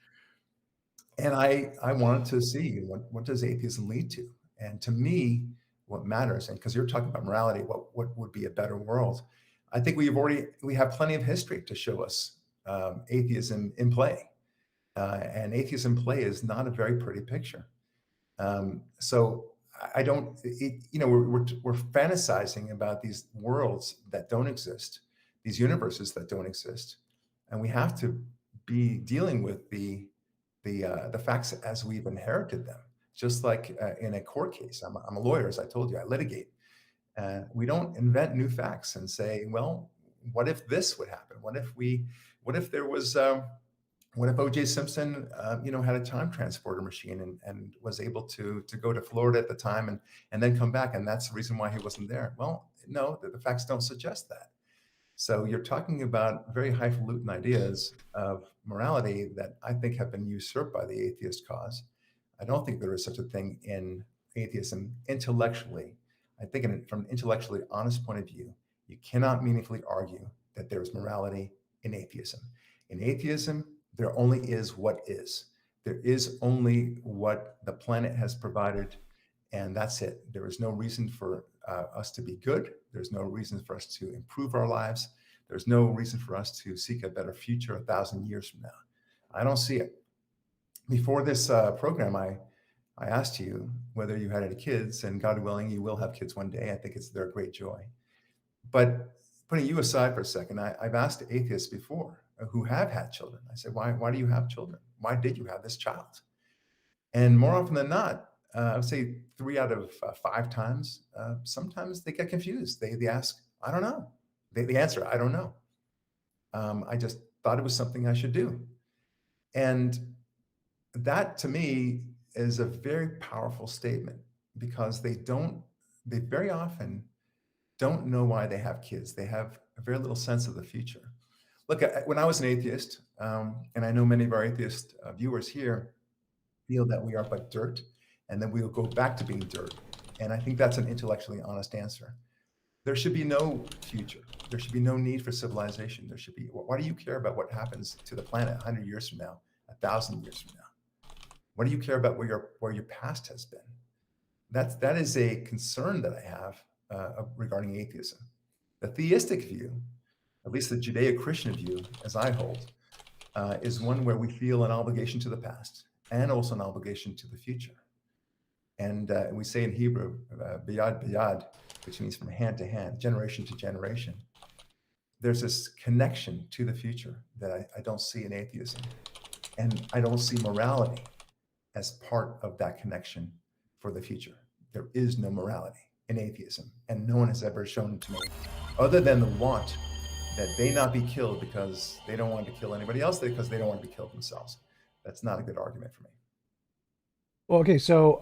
And I wanted to see what does atheism lead to? And to me, what matters, and because you're talking about morality, what would be a better world? I think we have plenty of history to show us atheism in play. And atheism in play is not a very pretty picture. So I don't, we're fantasizing about these worlds that don't exist, these universes that don't exist, and we have to be dealing with the facts as we've inherited them. Just like in a court case, I'm a lawyer, as I told you, I litigate. We don't invent new facts and say, well, what if this would happen? What if there was, what if O.J. Simpson, had a time transporter machine and was able to go to Florida at the time and then come back, and that's the reason why he wasn't there? Well, no, the facts don't suggest that. So you're talking about very highfalutin ideas of morality that I think have been usurped by the atheist cause. I don't think there is such a thing in atheism intellectually. I think from an intellectually honest point of view, you cannot meaningfully argue that there is morality in atheism. In atheism, there only is what is. There is only what the planet has provided, and that's it. There is no reason for us to be good. There's no reason for us to improve our lives. There's no reason for us to seek a better future 1,000 years from now. I don't see it. Before this program, I asked you whether you had any kids, and God willing, you will have kids one day. I think they're a great joy. But putting you aside for a second, I've asked atheists before who have had children. I said, why do you have children? Why did you have this child? And more often than not, I would say 3 out of 5 times, sometimes they get confused. They ask, I don't know. They answer, I don't know. I just thought it was something I should do. And that to me is a very powerful statement, because they very often don't know why they have kids. They have a very little sense of the future. Look, when I was an atheist, and I know many of our atheist viewers here feel that we are but dirt, and then we will go back to being dirt. And I think that's an intellectually honest answer. There should be no future. There should be no need for civilization. There should be. Why do you care about what happens to the planet 100 years from now, 1,000 years from now? What do you care about where your past has been? That is a concern that I have regarding atheism. The theistic view, at least the Judeo-Christian view, as I hold, is one where we feel an obligation to the past and also an obligation to the future. And we say in Hebrew, biyad biyad, which means from hand to hand, generation to generation. There's this connection to the future that I don't see in atheism. And I don't see morality as part of that connection for the future. There is no morality in atheism, and no one has ever shown to me, other than the want that they not be killed because they don't want to kill anybody else, because they don't want to be killed themselves. That's not a good argument for me. Well, okay, so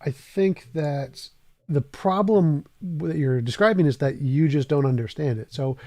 I think that the problem that you're describing is that you just don't understand it. So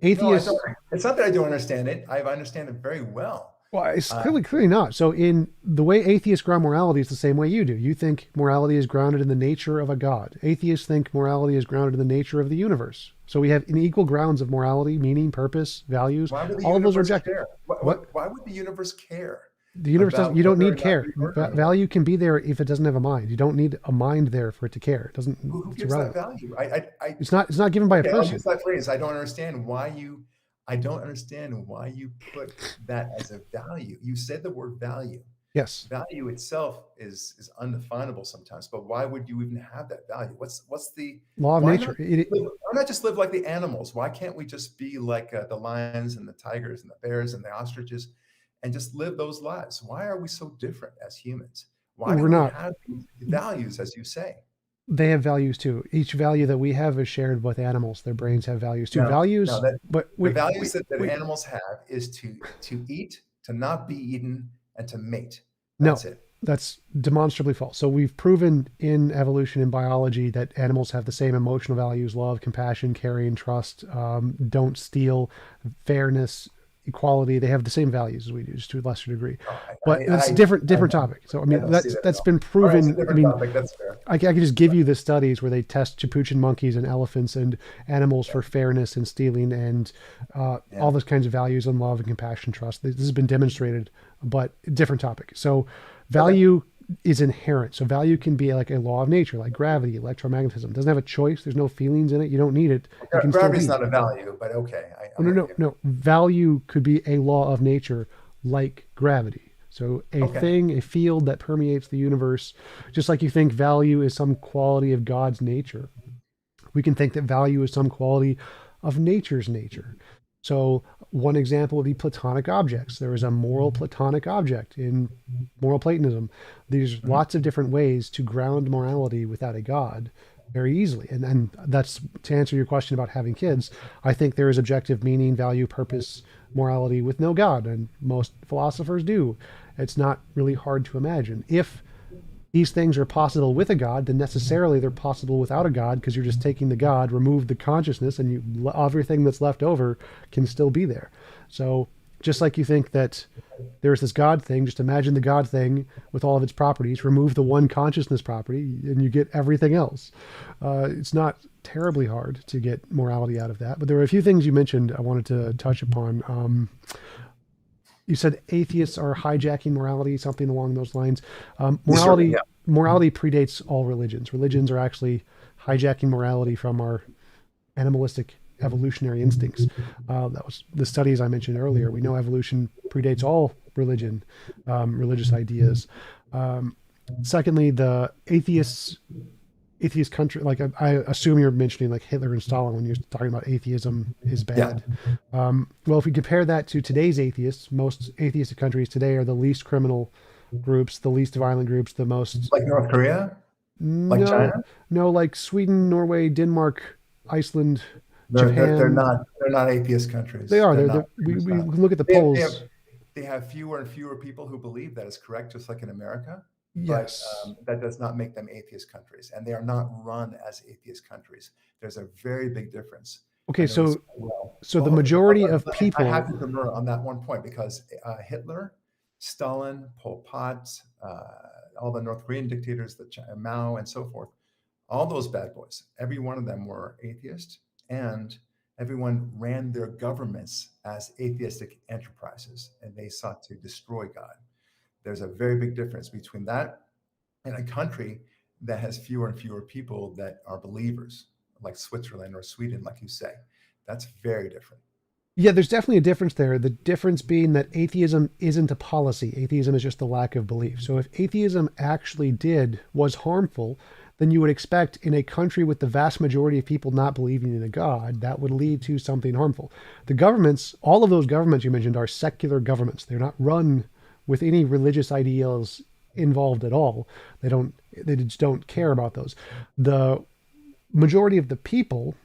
atheists, no, it's not that I don't understand it. I understand it very well. well, it's clearly not. So in the way atheists ground morality is the same way you do. You think morality is grounded in the nature of a God. Atheists think morality is grounded in the nature of the universe. So we have unequal grounds of morality, meaning, purpose, values. All of those are objective. Why would the universe care? The universe doesn't, you don't need care. Value can be there if it doesn't have a mind. You don't need a mind there for it to care. It doesn't. Who gives that value? It's not given by a person. I'll use that phrase. I don't understand why you put that as a value. You said the word value. Yes. Value itself is undefinable sometimes, but why would you even have that value? What's the law of nature? Why not just live like the animals? Why can't we just be like the lions and the tigers and the bears and the ostriches, and just live those lives? Why are we so different as humans? Why don't we have these values, as you say? They have values too. Each value that we have is shared with animals. Their brains have values too. The values that animals have is to eat, to not be eaten, and to mate. That's it. That's demonstrably false. So we've proven in evolution and biology that animals have the same emotional values: love, compassion, caring, trust, don't steal, fairness, equality. They have the same values as we do, just to a lesser degree. But it's a different topic. So I mean, that's been proven. Right, I mean, that's fair. I can just give you the studies where they test capuchin monkeys and elephants and animals for fairness and stealing and all those kinds of values and love and compassion, trust. This has been demonstrated, but different topic. So value is inherent. So value can be like a law of nature, like gravity, electromagnetism. It doesn't have a choice. There's no feelings in it. You don't need it. Gravity's not a value, but okay. No. Value could be a law of nature like gravity. So a Okay. thing, a field that permeates the universe, just like you think value is some quality of God's nature, we can think that value is some quality of nature's nature. So one example would be Platonic objects. There is a moral Platonic object in moral Platonism. There's Mhm. lots of different ways to ground morality without a God very easily. And that's to answer your question about having kids. I think there is objective meaning, value, purpose, morality with no God. And most philosophers do. It's not really hard to imagine. If these things are possible with a God, then necessarily they're possible without a God, because you're just taking the God, remove the consciousness, and everything that's left over can still be there. So just like you think that there's this God thing, just imagine the God thing with all of its properties, remove the one consciousness property, and you get everything else. It's not terribly hard to get morality out of that. But there were a few things you mentioned I wanted to touch upon. You said atheists are hijacking morality, something along those lines. Certainly, Morality yeah. morality predates all religions. Religions are actually hijacking morality from our animalistic evolutionary instincts. That was the studies I mentioned earlier. We know evolution predates all religion, religious ideas. Um, Secondly, the atheist country, like I assume you're mentioning like Hitler and Stalin when you're talking about atheism is Yeah. bad. Well, if we compare that to today's atheists, most atheistic countries today are the least criminal groups, the least violent groups, the most Like North Korea, like no, China. no, like Sweden, Norway, Denmark, Iceland, They're Japan. not atheist They countries. are. They're They're, not. they're we Not. look at the They have, they have polls. they have fewer and fewer people who believe that is correct, just like in America. But Yes. that does not make them atheist countries, and they are not run as atheist countries. There's a very big difference. I Okay, know this so quite well. so the Well, majority of I have people. to demur on that one point because Hitler, Stalin, Pol Pot, all the North Korean dictators, Mao, and so forth, all those bad boys, every one of them were atheist, and everyone ran their governments as atheistic enterprises, and they sought to destroy God. There's a very big difference between that and a country that has fewer and fewer people that are believers, like Switzerland or Sweden, like you say. That's very different. Yeah, there's definitely a difference there. The difference being that atheism isn't a policy. Atheism is just the lack of belief. So if atheism actually was harmful, then you would expect in a country with the vast majority of people not believing in a God, that would lead to something harmful. The governments, all of those governments you mentioned are secular governments. They're not run with any religious ideals involved at all. They just don't care about those. The majority of the people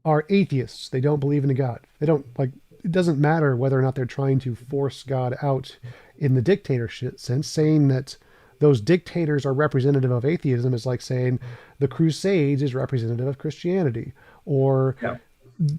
are atheists. They don't believe in a God. They don't like it doesn't matter whether or not they're trying to force God out in the dictatorship sense. Saying that those dictators are representative of atheism is like saying the Crusades is representative of Christianity. Or Yeah.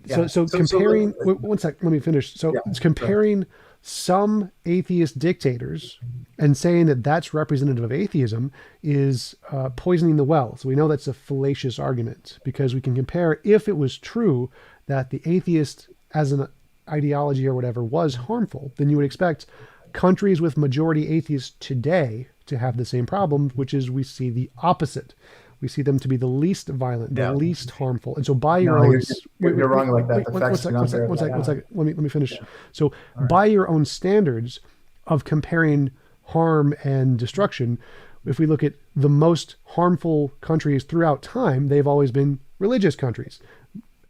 so Yeah. so So comparing one sec, let me finish. So yeah. it's Go ahead. comparing some atheist dictators and saying that that's representative of atheism is poisoning the well. So we know that's a fallacious argument because we can compare if it was true that the atheist as an ideology or whatever was harmful, then you would expect countries with majority atheists today to have the same problems, which is we see the opposite. We see them to be the least violent, the Yeah. least harmful. And so by your No, own you're wrong like that. The one facts do sec, not bear that one out. sec. Let me finish. Yeah. So All right. by your own standards of comparing harm and destruction, if we look at the most harmful countries throughout time, they've always been religious countries,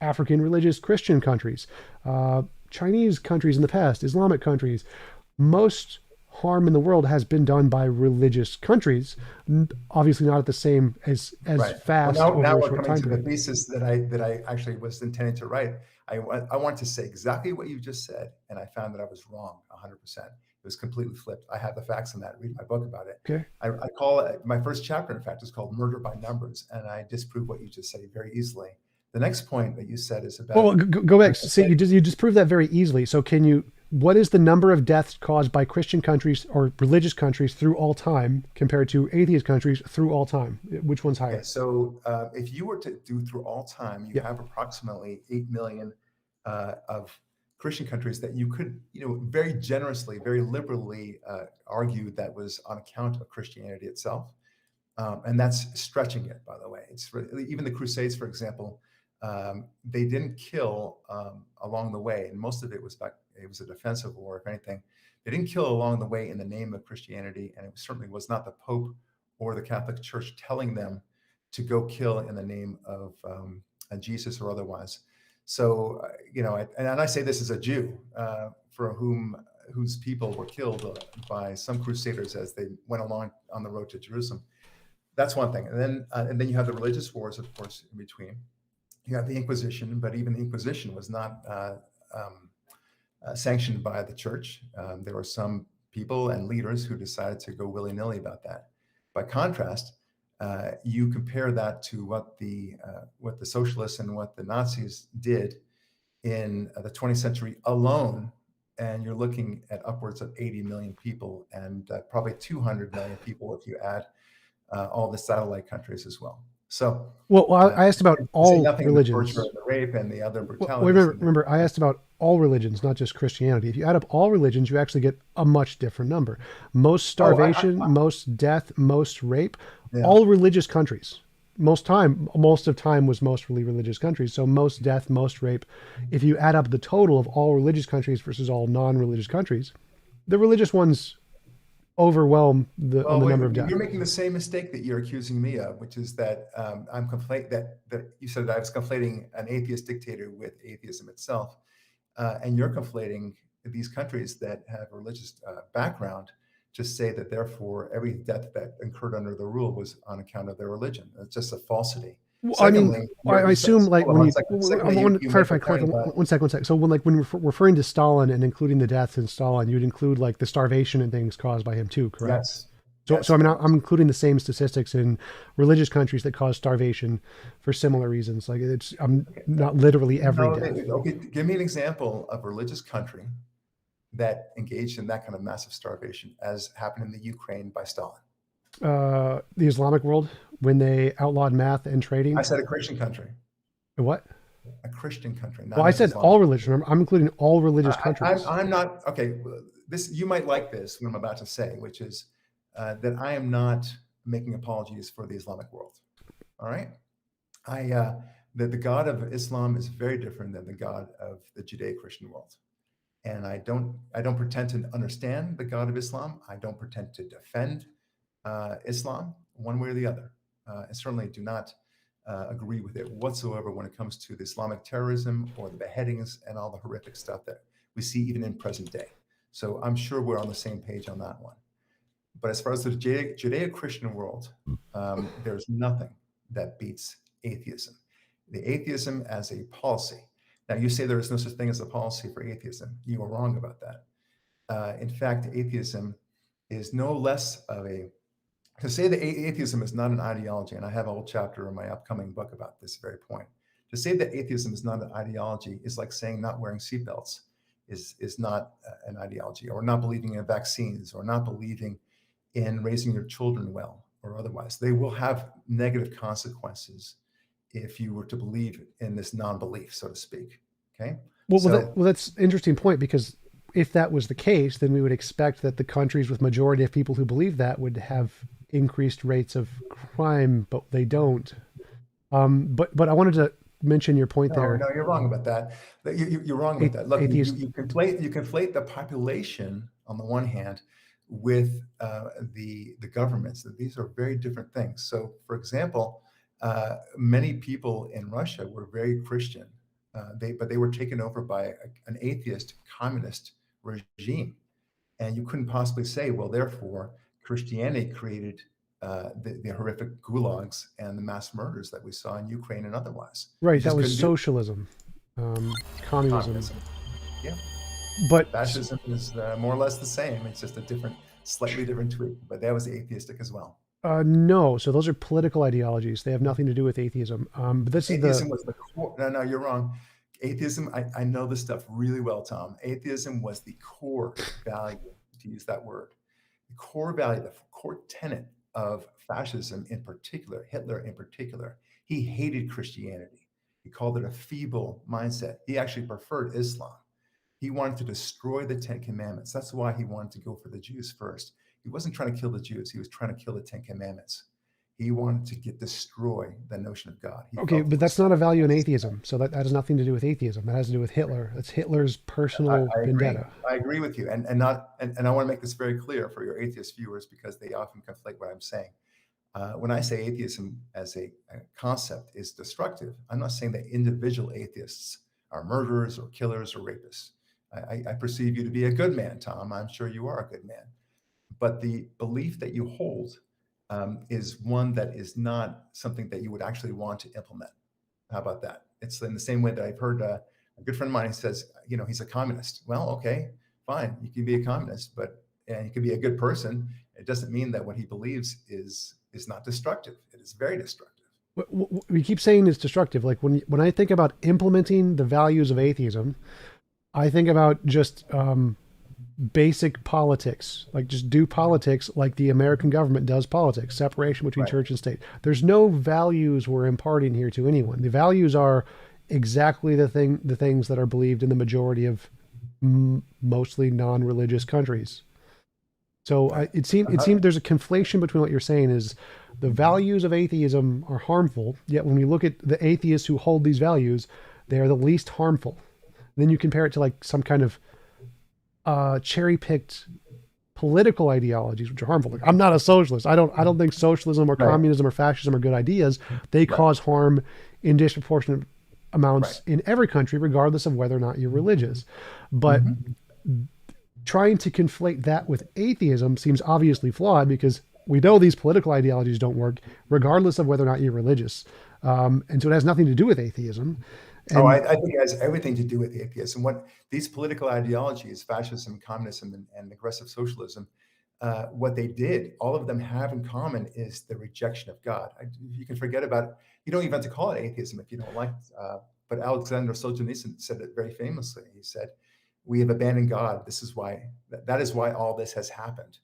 African religious Christian countries, Chinese countries in the past, Islamic countries. Most harm in the world has been done by religious countries, obviously not at the same as Right. Well, fast now over a we're short coming time to the period. thesis that I actually was intending to write. I want to say exactly what you just said, and I found that I was wrong 100%. It was completely flipped. I have the facts on that. Read my book about it. Okay. I call it my first chapter. In fact, is called "Murder by Numbers," and I disprove what you just said very easily. The next point that you said is Well, about go back. I See, said, you just proved that very easily. So, can you? What is the number of deaths caused by Christian countries or religious countries through all time compared to atheist countries through all time? Which one's okay, higher? so if you were to do through all time, you Yeah. have approximately 8 million of Christian countries that you could, very generously, very liberally argue that was on account of Christianity itself. And that's stretching it, by the way. It's really, even the Crusades, for example, they didn't kill along the way, and most of it was a defensive war, if anything. They didn't kill along the way in the name of Christianity, and it certainly was not the Pope or the Catholic Church telling them to go kill in the name of Jesus or otherwise. So, and I say this as a Jew, for whose people were killed by some crusaders as they went along on the road to Jerusalem. That's one thing, and then you have the religious wars, of course, in between. You have the Inquisition, but even the Inquisition was not sanctioned by the church. There were some people and leaders who decided to go willy-nilly about that. By contrast, you compare that to what the socialists and what the Nazis did in the 20th century alone, and you're looking at upwards of 80 million people, and probably 200 million people if you add all the satellite countries as well. So, I asked about say all nothing of the torture, religions. and the rape, and the other Well, brutalities. remember, I asked about all religions, not just Christianity. If you add up all religions, you actually get a much different number. Most starvation, most death, most rape, all religious countries. Most of time was mostly religious countries. So most death, most rape. If you add up the total of all religious countries versus all non-religious countries, the religious ones overwhelm the number of deaths. You're making the same mistake that you're accusing me of, which is that that you said that I was conflating an atheist dictator with atheism itself, and you're conflating these countries that have a religious background to say that therefore every death that occurred under the rule was on account of their religion. It's just a falsity. Well, Secondly, I assume like when secondly, I want to you clarify. make a point about- One second. So when referring to Stalin and including the deaths in Stalin, you'd include like the starvation and things caused by him too, correct? Yes. So I mean, I'm including the same statistics in religious countries that cause starvation for similar reasons. Like I'm not literally every death. Okay, give me an example of a religious country that engaged in that kind of massive starvation, as happened in the Ukraine by Stalin. The Islamic world, when they outlawed math and trading. I said a Christian country. What? A Christian country. Well, I said Islamic. All religions. Remember, I'm including all religious countries. I'm not okay. This you might like this what I'm about to say, which is that I am not making apologies for the Islamic world. All right, that the God of Islam is very different than the God of the Judeo-Christian world, and I don't pretend to understand the God of Islam. I don't pretend to defend Islam one way or the other. I certainly do not agree with it whatsoever when it comes to the Islamic terrorism or the beheadings and all the horrific stuff that we see even in present day. So I'm sure we're on the same page on that one. But as far as the Judeo-Christian world, there's nothing that beats atheism. The atheism as a policy. Now, you say there is no such thing as a policy for atheism. You are wrong about that. In fact, atheism is no less of a to say that atheism is not an ideology, and I have a whole chapter in my upcoming book about this very point. To say that atheism is not an ideology is like saying not wearing seatbelts is not an ideology, or not believing in vaccines, or not believing in raising your children well, or otherwise. They will have negative consequences if you were to believe in this non-belief, so to speak. Okay. Well, that's an interesting point, because if that was the case, then we would expect that the countries with majority of people who believe that would have increased rates of crime, but they don't. But I wanted to mention your point there. No, you're wrong about that. You're wrong about that. Look, you conflate the population on the one hand with the governments. These are very different things. So, for example, many people in Russia were very Christian, but they were taken over by an atheist communist regime, and you couldn't possibly say, well, therefore, Christianity created the horrific gulags and the mass murders that we saw in Ukraine and otherwise. Right, that was socialism, communism. Yeah, but fascism is more or less the same. It's just a slightly different tweak. But that was atheistic as well. No, so those are political ideologies. They have nothing to do with atheism. But this atheism was the core. No, you're wrong. Atheism, I know this stuff really well, Tom. Atheism was the core value, to use that word. The core value, the core tenet of fascism in particular, Hitler in particular. He hated Christianity. He called it a feeble mindset. He actually preferred Islam. He wanted to destroy the Ten Commandments. That's why he wanted to go for the Jews first. He wasn't trying to kill the Jews. He was trying to kill the Ten Commandments. He wanted to destroy the notion of God. He Okay, felt it but was that's not a value in sacrilegious. atheism. So that has nothing to do with atheism. That has to do with Hitler. That's Hitler's personal I agree. vendetta. I agree with you, and I want to make this very clear for your atheist viewers because they often conflate what I'm saying. When I say atheism as a concept is destructive, I'm not saying that individual atheists are murderers or killers or rapists. I perceive you to be a good man, Tom. I'm sure you are a good man. But the belief that you hold is one that is not something that you would actually want to implement. How about that? It's in the same way that I've heard a good friend of mine says, he's a communist. Well, okay, fine. You can be a communist, but and you can be a good person. It doesn't mean that what he believes is not destructive. It is very destructive. We keep saying it's destructive. Like when I think about implementing the values of atheism, I think about just basic politics, like just do politics like the American government does politics, separation between Right. church and state. There's no values we're imparting here to anyone. The values are exactly the things that are believed in the majority of mostly non-religious countries. So it seems there's a conflation between what you're saying is the values of atheism are harmful, yet when you look at the atheists who hold these values, they are the least harmful. Then you compare it to like some kind of cherry-picked political ideologies which are harmful. Like, I'm not a socialist. I don't think socialism or Right. communism or fascism are good ideas. They cause harm in disproportionate amounts in every country, regardless of whether or not you're religious. But trying to conflate that with atheism seems obviously flawed because we know these political ideologies don't work, regardless of whether or not you're religious. And so it has nothing to do with atheism. Oh, And I think it has everything to do with atheism. What these political ideologies, fascism, communism, and aggressive socialism, what they did, all of them have in common is the rejection of God. You can forget about it. You don't even have to call it atheism if you don't like it. But Alexander Solzhenitsyn said it very famously. He said, "We have abandoned God. This is why. That is why all this has happened."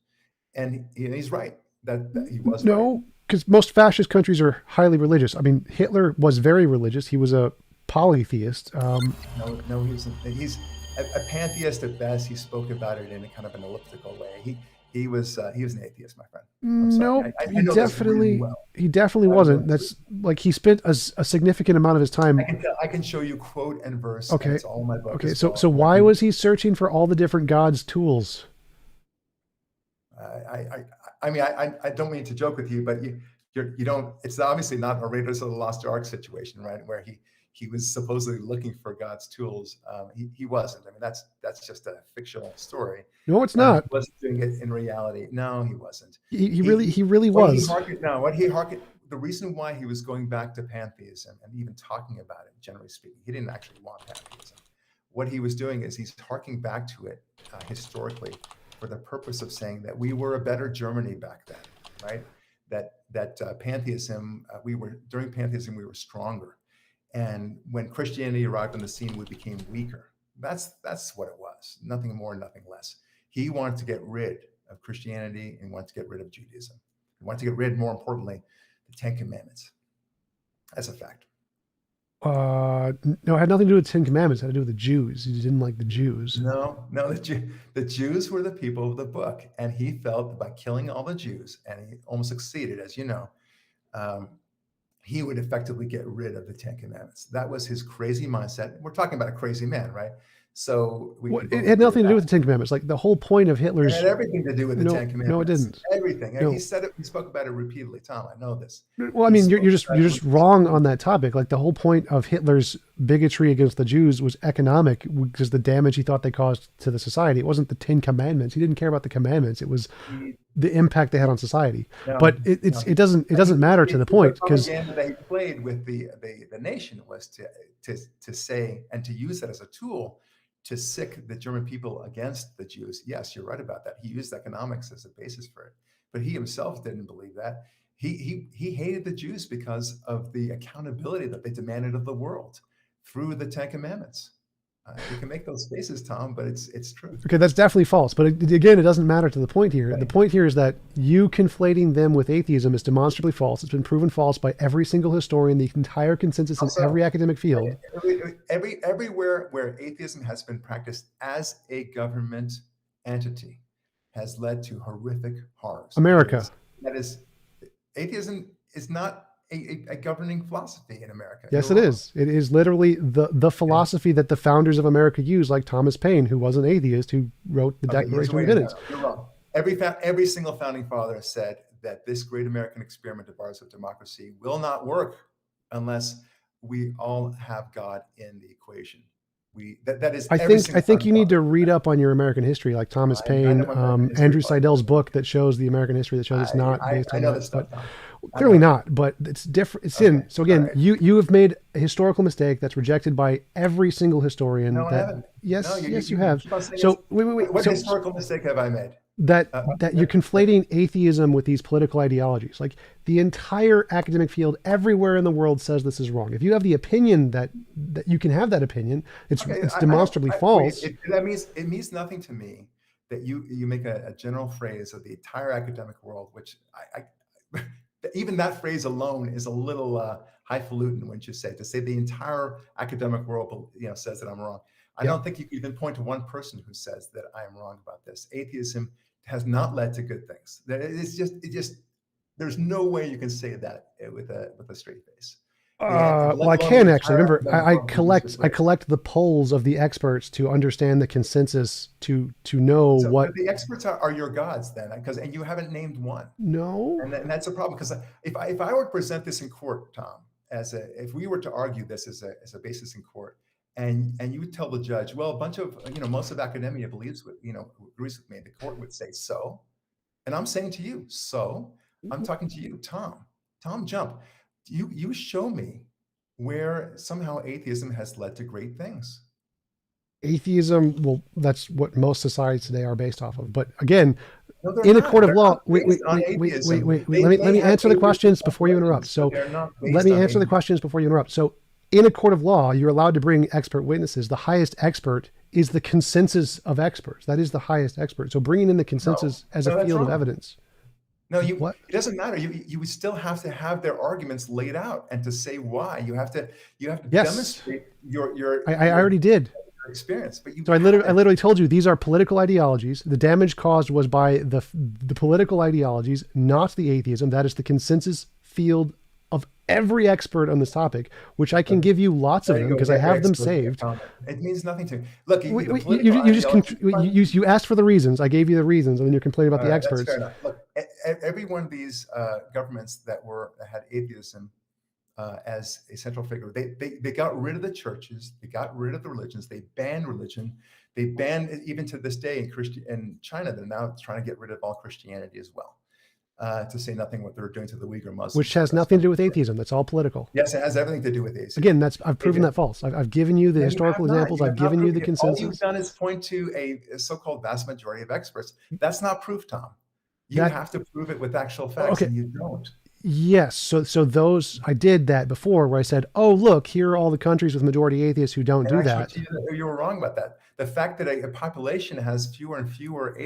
And he's right. That he was right. no, because most fascist countries are highly religious. I mean, Hitler was very religious. He was a polytheist. No, no, he wasn't. He's a pantheist at best. He spoke about it in a kind of an elliptical way. He was an atheist, my friend. I'm sorry. Nope, I know this really well. he definitely I know wasn't. this. That's like he spent a significant amount of his time. I can show you quote and verse, and Okay, it's all in my book okay. as So well. why was he searching for all the different gods' tools? I mean, I don't mean to joke with you, but you don't. It's obviously not a Raiders of the Lost Ark situation, right? Where he was supposedly looking for God's tools. He wasn't. I mean, that's just a fictional story. No, it's He not. wasn't doing it in reality. No, he wasn't. He really was. The reason why he was going back to pantheism and even talking about it, generally speaking, he didn't actually want pantheism. What he was doing is he's harking back to it historically for the purpose of saying that we were a better Germany back then, right? That pantheism, during pantheism we were stronger, and when Christianity arrived on the scene, we became weaker. That's what it was. Nothing more, nothing less. He wanted to get rid of Christianity and wanted to get rid of Judaism. He wanted to get rid, more importantly, the Ten Commandments. That's a fact. No, it had nothing to do with Ten Commandments. It had to do with the Jews. He didn't like the Jews. No, the Jews were the people of the book, and he felt that by killing all the Jews, and he almost succeeded, as you know, he would effectively get rid of the Ten Commandments. That was his crazy mindset. We're talking about a crazy man, right? So it had nothing to do with the Ten Commandments. Like the whole point of Hitler's. It had everything to do with the Ten Commandments. No, it didn't. Everything. No. He said it. He spoke about it repeatedly. Tom, I know this. Well, I mean, you're just wrong on that topic. Like the whole point of Hitler's bigotry against the Jews was economic, because the damage he thought they caused to the society. It wasn't the Ten Commandments. He didn't care about the commandments. It was the impact they had on society. But it doesn't matter to the point, because the propaganda that he played with the nation was to say and to use that as a tool to sick the German people against the Jews. Yes, you're right about that. He used economics as a basis for it, but he himself didn't believe that. He hated the Jews because of the accountability that they demanded of the world through the Ten Commandments. You can make those faces, Tom, but it's true. Okay, that's definitely false. But again, it doesn't matter to the point here. Right. The point here is that you conflating them with atheism is demonstrably false. It's been proven false by every single historian, the entire consensus in every academic field. Everywhere where atheism has been practiced as a government entity has led to horrific horrors. America. That is atheism is not a governing philosophy in America. Yes, You're it wrong. is. It is literally the Okay. philosophy that the founders of America used, like Thomas Paine, who was an atheist, who wrote the Okay, here's Declaration the of way. Independence. No, you're wrong. Every single founding father said that this great American experiment of ours of democracy will not work unless we all have God in the equation. That is every I single think founding you need father. to read up on your American history, like Thomas I Paine, know American history Andrew quite Seidel's well. book that shows the American history that shows it's not based I on know that. this But stuff, Tom. I clearly know it. not. But it's different. It's Okay. in. So All again, right. you have made a historical mistake that's rejected by every single historian. No, I That haven't. No, yes, you have. keep on saying this. So wait. What So historical mistake have I made? that Uh, that you're conflating atheism with these political ideologies. Like the entire academic field everywhere in the world says this is wrong. If you have the opinion that you can have that opinion, okay, it's I don't. demonstrably Wait, false. that means it means nothing to me that you make a general phrase of the entire academic world, which I even that phrase alone is a little highfalutin. When you say to say the entire academic world, says that I'm wrong. I Yep. don't think you can even point to one person who says that I am wrong about this. Atheism has not led to good things. It just there's no way you can say that with a straight face. Well, Let I alone the can actually entire remember. academic world believes it's I great. collect the polls of the experts to understand the consensus to know So what. the experts are your gods then, and you haven't named one, No, and that's a problem. Because if I were to present this in court, Tom, if we were to argue this as a basis in court, and you would tell the judge, well, a bunch of most of academia believes with agrees with me, the court would say so, and I'm saying to you, so I'm talking to you, Tom Jump. You show me where somehow atheism has led to great things. atheism. Well, that's what most societies today are based off of. But again, No, they're in a court not. of They're not law, based on atheism. They let may me have answer the atheistic questions before you interrupt. populations, but So they're not let based me on answer the atheism. questions before you interrupt. So in a court of law, you're allowed to bring expert witnesses. The highest expert is the consensus of experts. That is the highest expert. So bringing in the No, consensus as a no, that's field of wrong. evidence. No, What? it doesn't matter. You would still have to have their arguments laid out and to say why. You have to Yes, demonstrate I your already did. experience, but you So I haven't. literally told you these are political ideologies. The damage caused was by the political ideologies, not the atheism. That is the consensus field of every expert on this topic, which I can Okay, give you lots of there you them go. because I Every have them expert can saved. comment. It means nothing to me. Look, Wait, the wait, political ideology. you asked for the reasons. I gave you the reasons, and then you're complaining about All the right, that's fair experts. enough. Look, every one of these governments that had atheism as a central figure, they got rid of the churches, they got rid of the religions, they banned religion, they banned even to this day in China. They're now trying to get rid of all Christianity as well. To say nothing what they're doing to the Uyghur Which Muslims and has the rest nothing of to do them. with atheism. That's all political. Yes, it has everything to do with atheism. Again, I've proven that false. I've given you the No, you have historical not. examples. You I've have not given you proven the it. All you've consensus. done is point to a so-called vast majority of experts. That's not proof, Tom. You That have to prove it with actual facts, okay. and you don't. Yes, so those I did that before, where I said, "Oh, look, here are all the countries with majority atheists who don't And do I showed that." you that you were wrong about that. The fact that a population has fewer and fewer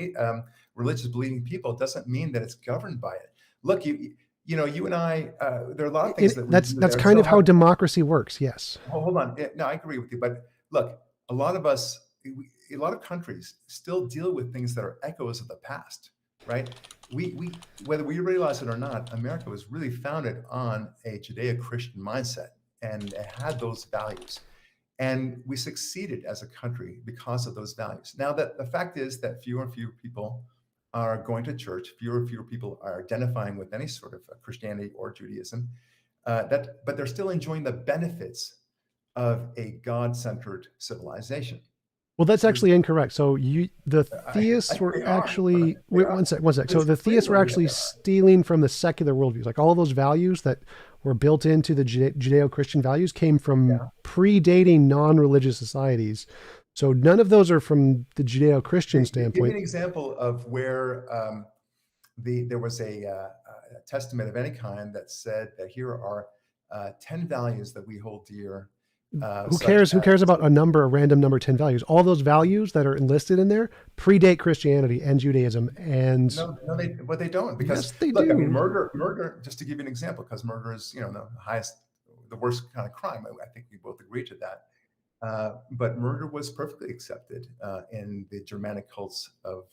religious believing people doesn't mean that it's governed by it. Look, you and I, there are a lot of things that we do That's there kind still of how have. democracy works. Yes. Hold on. No, I agree with you. But look, a lot of us, a lot of countries still deal with things that are echoes of the past, right? Whether we realize it or not, America was really founded on a Judeo-Christian mindset, and it had those values. And we succeeded as a country because of those values. Now, that the fact is that fewer and fewer people are going to church, fewer and fewer people are identifying with any sort of Christianity or Judaism. But they're still enjoying the benefits of a God-centered civilization. Well, that's There's, actually incorrect. So the theists were they are. actually They wait are. one sec. So There's the theists were clearly actually stealing from the secular worldviews. Like all those values that were built into the Judeo-Christian values came from yeah. predating non-religious societies. So none of those are from the Judeo-Christian Give me an standpoint. example of where there was a testament of any kind that said that here are 10 values that we hold dear, such Who cares as. about a random number 10 values? All those values that are enlisted in there predate Christianity and Judaism. And No, they don't. yes, Because they look, I mean, do. murder. Just to give you an example, because murder is, the highest, the worst kind of crime. I think we both agree to that. But murder was perfectly accepted in the Germanic cults of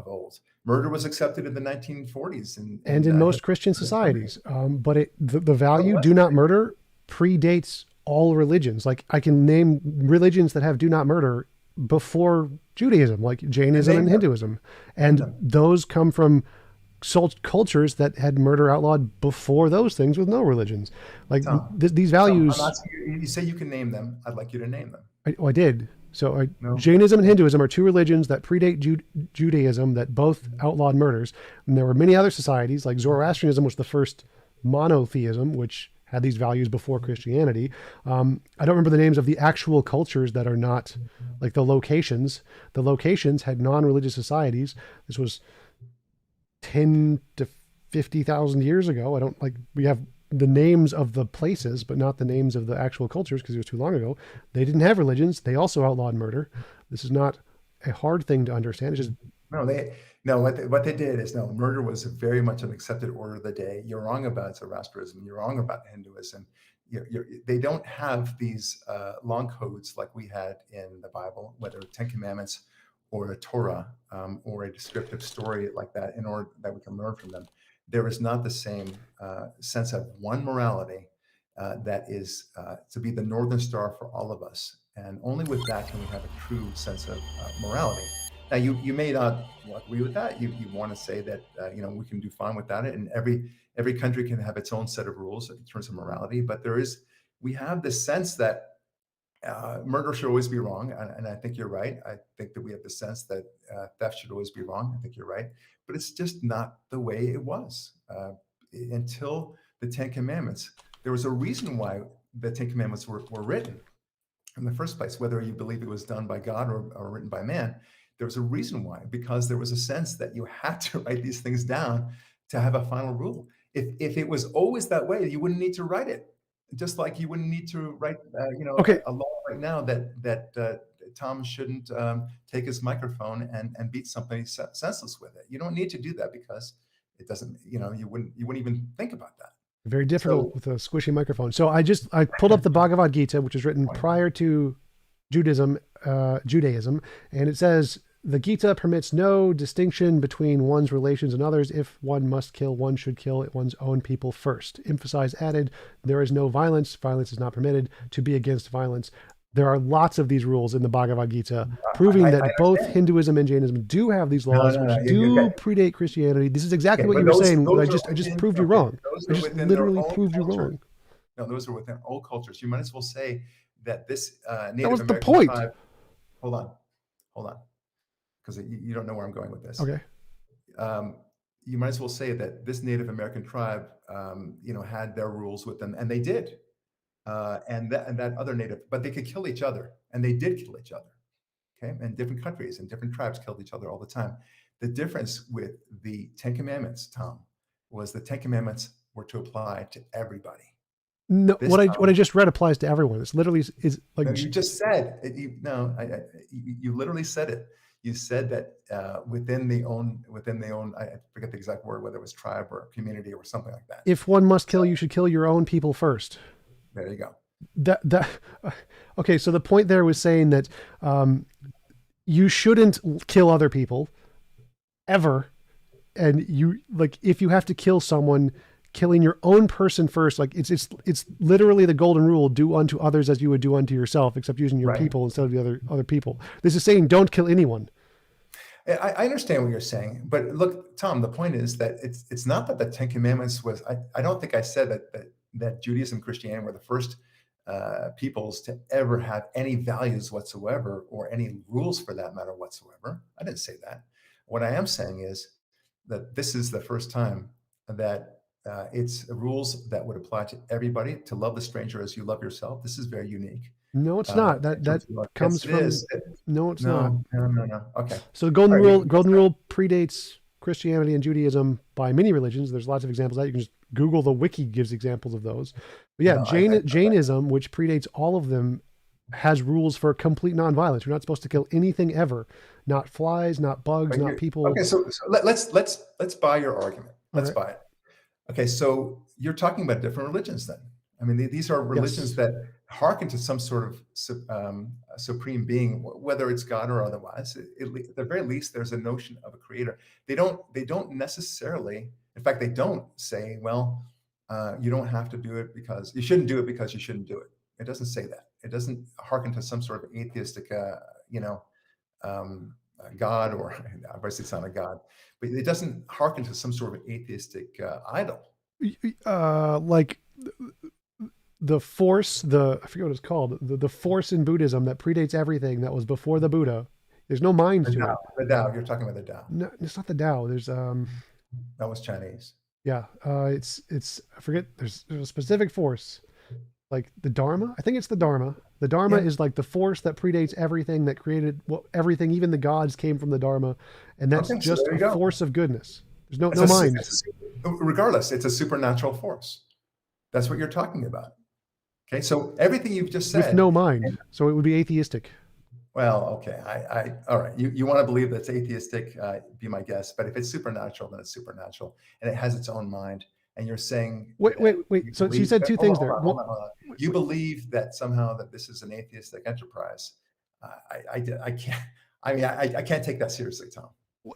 old. Murder was accepted in the 1940s And in in most Christian Hitler Hungary. societies. But the Oh, value, what? do not murder, predates all religions. Like I can name religions that have do not murder before Judaism, like And Jainism name and them. Hinduism. Name And them. those come from cultures that had murder outlawed before those things with no religions. Like Tom, these I'm values, asking you. You say you can name them. I'd like you to name them. I did. So No. Jainism and Okay. Hinduism are two religions that predate Judaism that both outlawed murders. And there were many other societies, like Zoroastrianism was the first monotheism, which had these values before Christianity. I don't remember the names of the actual cultures that are not like the locations. The locations had non-religious societies. This was 10 to 50,000 years ago. I don't like, we have the names of the places, but not the names of the actual cultures because it was too long ago. They didn't have religions. They also outlawed murder. This is not a hard thing to understand. It's just, No, no. What they did is no. Murder was very much an accepted order of the day. You're wrong about Zoroastrianism. You're wrong about Hinduism. They don't have these long codes like we had in the Bible, whether Ten Commandments or the Torah or a descriptive story like that, in order that we can learn from them. There is not the same sense of one morality that is to be the northern star for all of us, and only with that can we have a true sense of morality. Now, you may not agree with that. You want to say that we can do fine without it, and every country can have its own set of rules in terms of morality. But we have this sense that murder should always be wrong, and I think you're right. I think that we have the sense that theft should always be wrong. I think you're right, but it's just not the way it was until the Ten Commandments. There was a reason why the Ten Commandments were written in the first place, whether you believe it was done by God or written by man. There was a reason why, because there was a sense that you had to write these things down to have a final rule. If it was always that way, you wouldn't need to write it. Just like you wouldn't need to write, okay, a law right now that Tom shouldn't take his microphone and beat somebody senseless with it. You don't need to do that because it doesn't. You wouldn't even think about that. very difficult So with a squishy microphone. So I pulled up the Bhagavad Gita, which was written prior to Judaism, and it says the Gita permits no distinction between one's relations and others. If one must kill, one should kill one's own people first. Emphasize added, there is no violence. Violence is not permitted. To be against violence. There are lots of these rules in the Bhagavad Gita, proving I that both understand. Hinduism and Jainism do have these No, laws, no, which no. do Okay. predate Christianity. This is exactly Okay, what but you were saying. those I just within, proved you okay, wrong. those I are just within their literally own proved you culture. wrong. No, those are within all cultures. You might as well say that this That Native was the American point. tribe. Hold on, because you don't know where I'm going with this. Okay. You might as well say that this Native American tribe, had their rules with them, and they did, and that other Native, but they could kill each other, and they did kill each other. Okay, and different countries and different tribes killed each other all the time. The difference with the Ten Commandments, Tom, was the Ten Commandments were to apply to everybody. No, This what I just read applies to everyone. It's literally is like No, you just said you literally said it. You said that within the own, I forget the exact word, whether it was tribe or community or something like that. if one must kill, you should kill your own people first. There you go. That okay. So the point there was saying that you shouldn't kill other people ever, and you like if you have to kill someone, killing your own person first. Like it's literally the golden rule: do unto others as you would do unto yourself, except using your Right. people instead of the other people. This is saying don't kill anyone. I understand what you're saying, but look, Tom, the point is that it's not that the Ten Commandments was. I don't think I said that Judaism and Christianity were the first peoples to ever have any values whatsoever or any rules for that matter whatsoever. I didn't say that. What I am saying is that this is the first time that it's rules that would apply to everybody, to love the stranger as you love yourself. This is very unique. No, it's not. That comes Yes, it from. is. No, it's not. No. Okay. So the golden All right, rule, golden rule predates Christianity and Judaism by many religions. There's lots of examples of that. You can just Google the wiki gives examples of those. But yeah, No, Jainism, which predates all of them, has rules for complete nonviolence. You're not supposed to kill anything ever. Not flies, not bugs, not people. Okay, so let's buy your argument. Let's Okay. buy it. Okay, so you're talking about different religions then. I mean, these are religions Yes. that hearken to some sort of supreme being, whether it's God or otherwise. At the very least, there's a notion of a creator. They don't necessarily. In fact, they don't say, well, you don't have to do it because you shouldn't do it because you shouldn't do it. It doesn't say that. It doesn't hearken to some sort of atheistic, God, or obviously it's not a God, but it doesn't hearken to some sort of atheistic idol. Like the force, I forget what it's called, the force in Buddhism that predates everything that was before the Buddha. There's no mind The to Tao, it. the Tao. You're talking about the Tao. No, it's not the Tao. There's That was Chinese. yeah, it's I forget. There's a specific force, like the Dharma. I think it's the Dharma. The Dharma Yeah. is like the force that predates everything that created everything. Even the gods came from the Dharma, and that's Okay, so just there a you go. force of goodness. There's no It's no a, mind regardless, it's a supernatural force. That's what you're talking about. Okay, so everything you've just with said, no mind, so it would be atheistic. well, okay, all right. You want to believe that's atheistic? Be my guest. But if it's supernatural, then it's supernatural, and it has its own mind. And you're saying Wait, wait, that you wait. So she believe said that. two Hold on, things hold there. on, hold Well, on, hold on. wait, You wait. believe that somehow that this is an atheistic enterprise. I can't. I mean, I can't take that seriously, Tom.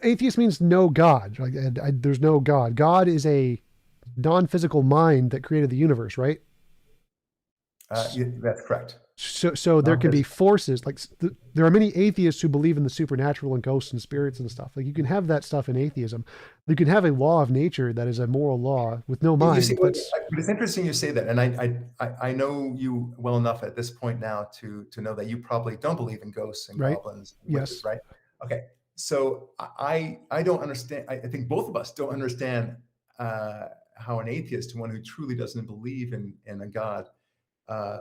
Atheist means no God. Like there's no God. God is a non-physical mind that created the universe, right? That's correct. So there could be Non-physical. forces like there are many atheists who believe in the supernatural and ghosts and spirits and stuff. Like you can have that stuff in atheism. You can have a law of nature that is a moral law with no You see, mind. That's but it's interesting you say that, and I know you well enough at this point now to know that you probably don't believe in ghosts and right. goblins and witches, Yes. right? Okay, so I don't understand. I think both of us don't understand how an atheist, one who truly doesn't believe in a god,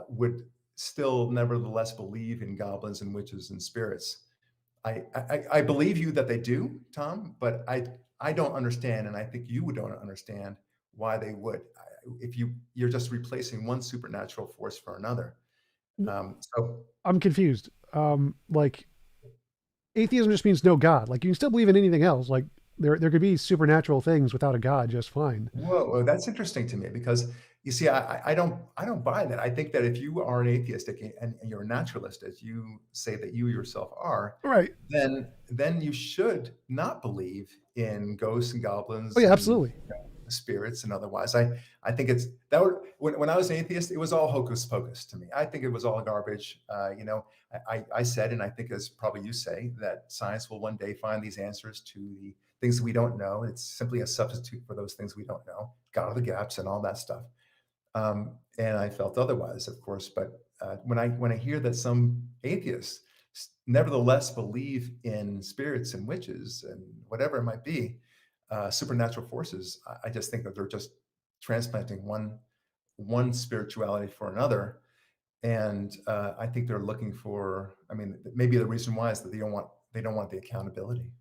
would still nevertheless believe in goblins and witches and spirits. I believe you that they do, Tom, but I don't understand, and I think you don't understand why they would. If you're just replacing one supernatural force for another. So I'm confused. Like atheism just means no God. Like you can still believe in anything else. Like there could be supernatural things without a God just fine. whoa, that's interesting to me because you see, I don't buy that. I think that if you are an atheist and you're a naturalist, as you say that you yourself are, Right. then you should not believe in ghosts and Oh goblins yeah, and absolutely. spirits and otherwise. I think it's that when I was an atheist, it was all hocus pocus to me. I think it was all garbage. I said, and I think as probably you say, that science will one day find these answers to the things that we don't know. It's simply a substitute for those things we don't know, God of the gaps and all that stuff. And I felt otherwise, of course. But when I hear that some atheists nevertheless believe in spirits and witches and whatever it might be, supernatural forces, I just think that they're just transplanting one spirituality for another. And I think they're looking for. I mean, maybe the reason why is that they don't want the accountability.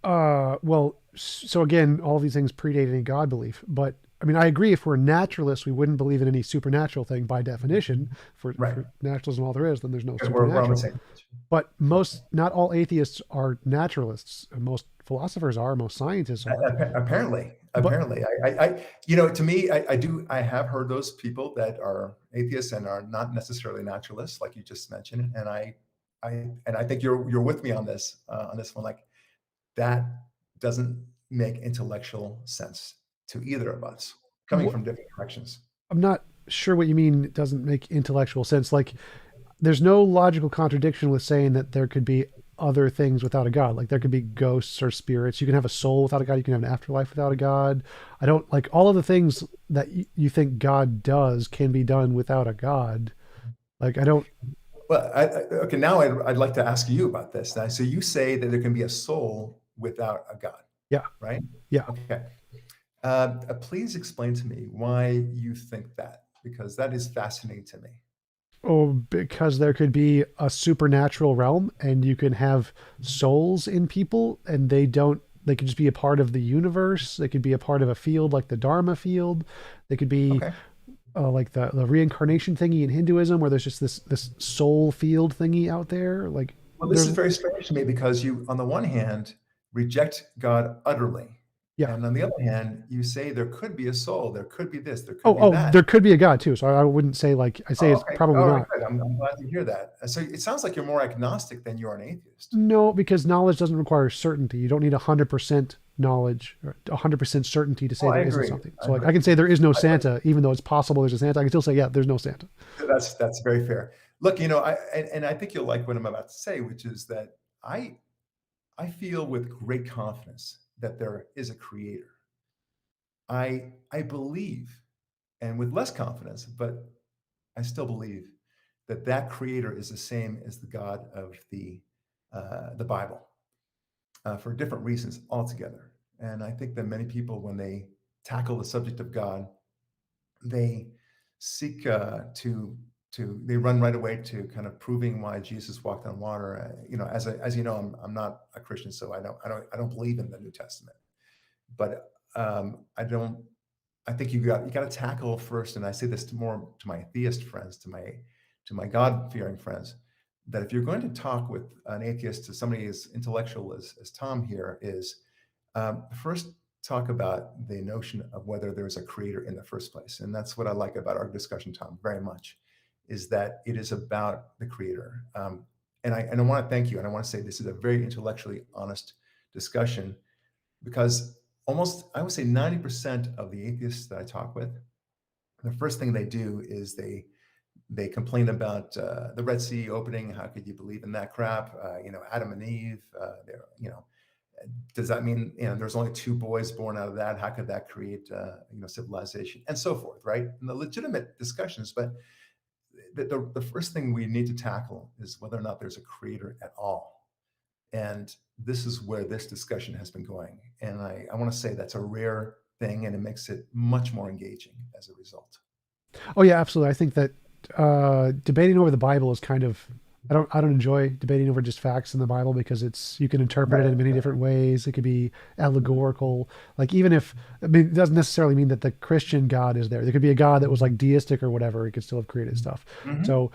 Well, so again, all these things predate any God belief. But I mean, I agree. If we're naturalists, we wouldn't believe in any supernatural thing by definition. Right. For naturalism, all there is, then there's no Because we're on the supernatural. same page. But not all atheists are naturalists. Most philosophers are. Most scientists are. Apparently, But to me, I have heard those people that are atheists and are not necessarily naturalists, like you just mentioned, and I think you're with me on this one. Like that doesn't make intellectual sense to either of us, coming what, from different directions. I'm not sure what you mean. It doesn't make intellectual sense. Like there's no logical contradiction with saying that there could be other things without a god. Like there could be ghosts or spirits. You can have a soul without a god. You can have an afterlife without a god. I don't like all of the things that you think God does can be done without a god. Like I don't. Well, okay, now I'd like to ask you about this. Now, so you say that there can be a soul without a God, Yeah, right? yeah. Okay. Please explain to me why you think that, because that is fascinating to me. Oh, because there could be a supernatural realm, and you can have souls in people, and they don't. They could just be a part of the universe. They could be a part of a field like the Dharma field. They could be Okay. like the reincarnation thingy in Hinduism, where there's just this soul field thingy out there. Like Well, this is there's very strange to me because you, on the one hand, reject God utterly. Yeah. And on the other hand, you say there could be a soul, there could be this, there could Oh, be oh, that. there could be a God too. So I wouldn't say like I say Oh, it's okay. probably All right, not. good. I'm glad to hear that. So it sounds like you're more agnostic than you're an atheist. No, because knowledge doesn't require certainty. You don't need 100% knowledge or 100% certainty to Oh, say I there isn't agree. something. I So like agree. I can say there is no I agree. Santa, even though it's possible there's a Santa. I can still say, yeah, there's no Santa. That's very fair. Look, and I think you'll like what I'm about to say, which is that I feel with great confidence that there is a creator. I believe, and with less confidence, but I still believe that that creator is the same as the God of the Bible, for different reasons altogether. And I think that many people, when they tackle the subject of God, they seek to they run right away to kind of proving why Jesus walked on water. As you know, I'm not a Christian, so I don't believe in the New Testament. But I don't. I think you got to tackle first, and I say this more to my theist friends, to my God fearing friends, that if you're going to talk with an atheist, to somebody as intellectual as Tom here is, first talk about the notion of whether there's a creator in the first place. And that's what I like about our discussion, Tom, very much, is that it is about the creator. And I want to thank you. And I want to say this is a very intellectually honest discussion, because almost, I would say 90% of the atheists that I talk with, the first thing they do is they complain about the Red Sea opening. How could you believe in that crap? Adam and Eve. Does that mean there's only two boys born out of that? How could that create civilization and so forth, right? And the legitimate discussions, but the first thing we need to tackle is whether or not there's a creator at all. And this is where this discussion has been going. And I want to say that's a rare thing, and it makes it much more engaging as a result. Oh yeah, absolutely. I think that debating over the Bible is kind of I don't enjoy debating over just facts in the Bible because you can interpret it Right. in many different ways. It could be allegorical. Like even if I mean it doesn't necessarily mean that the Christian God is there. There could be a God that was like deistic or whatever. He could still have created stuff. Hmm. So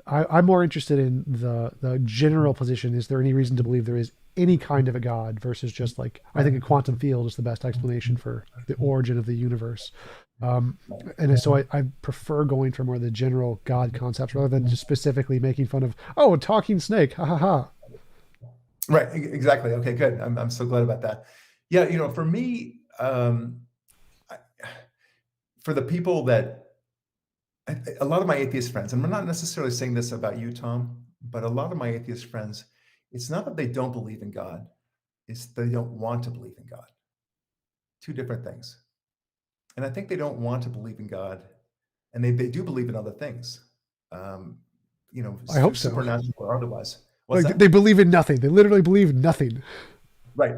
I'm more interested in the general position. Is there any reason to believe there is any kind of a God versus just like I Right. think a quantum field is the best explanation for the origin of the universe. Um, Right. and so I prefer going for more of the general God concepts rather than just specifically making fun of, oh, a talking snake. Ha ha ha. Right. Exactly. Okay, good. I'm so glad about that. Yeah, for me, I, for the people that a lot of my atheist friends, and I'm not necessarily saying this about you, Tom, but a lot of my atheist friends, it's not that they don't believe in God, it's they don't want to believe in God. Two different things. And I think they don't want to believe in God, and they do believe in other things, um, I hope so. supernatural or otherwise. What's Like that? they believe in nothing. They literally believe nothing. Right.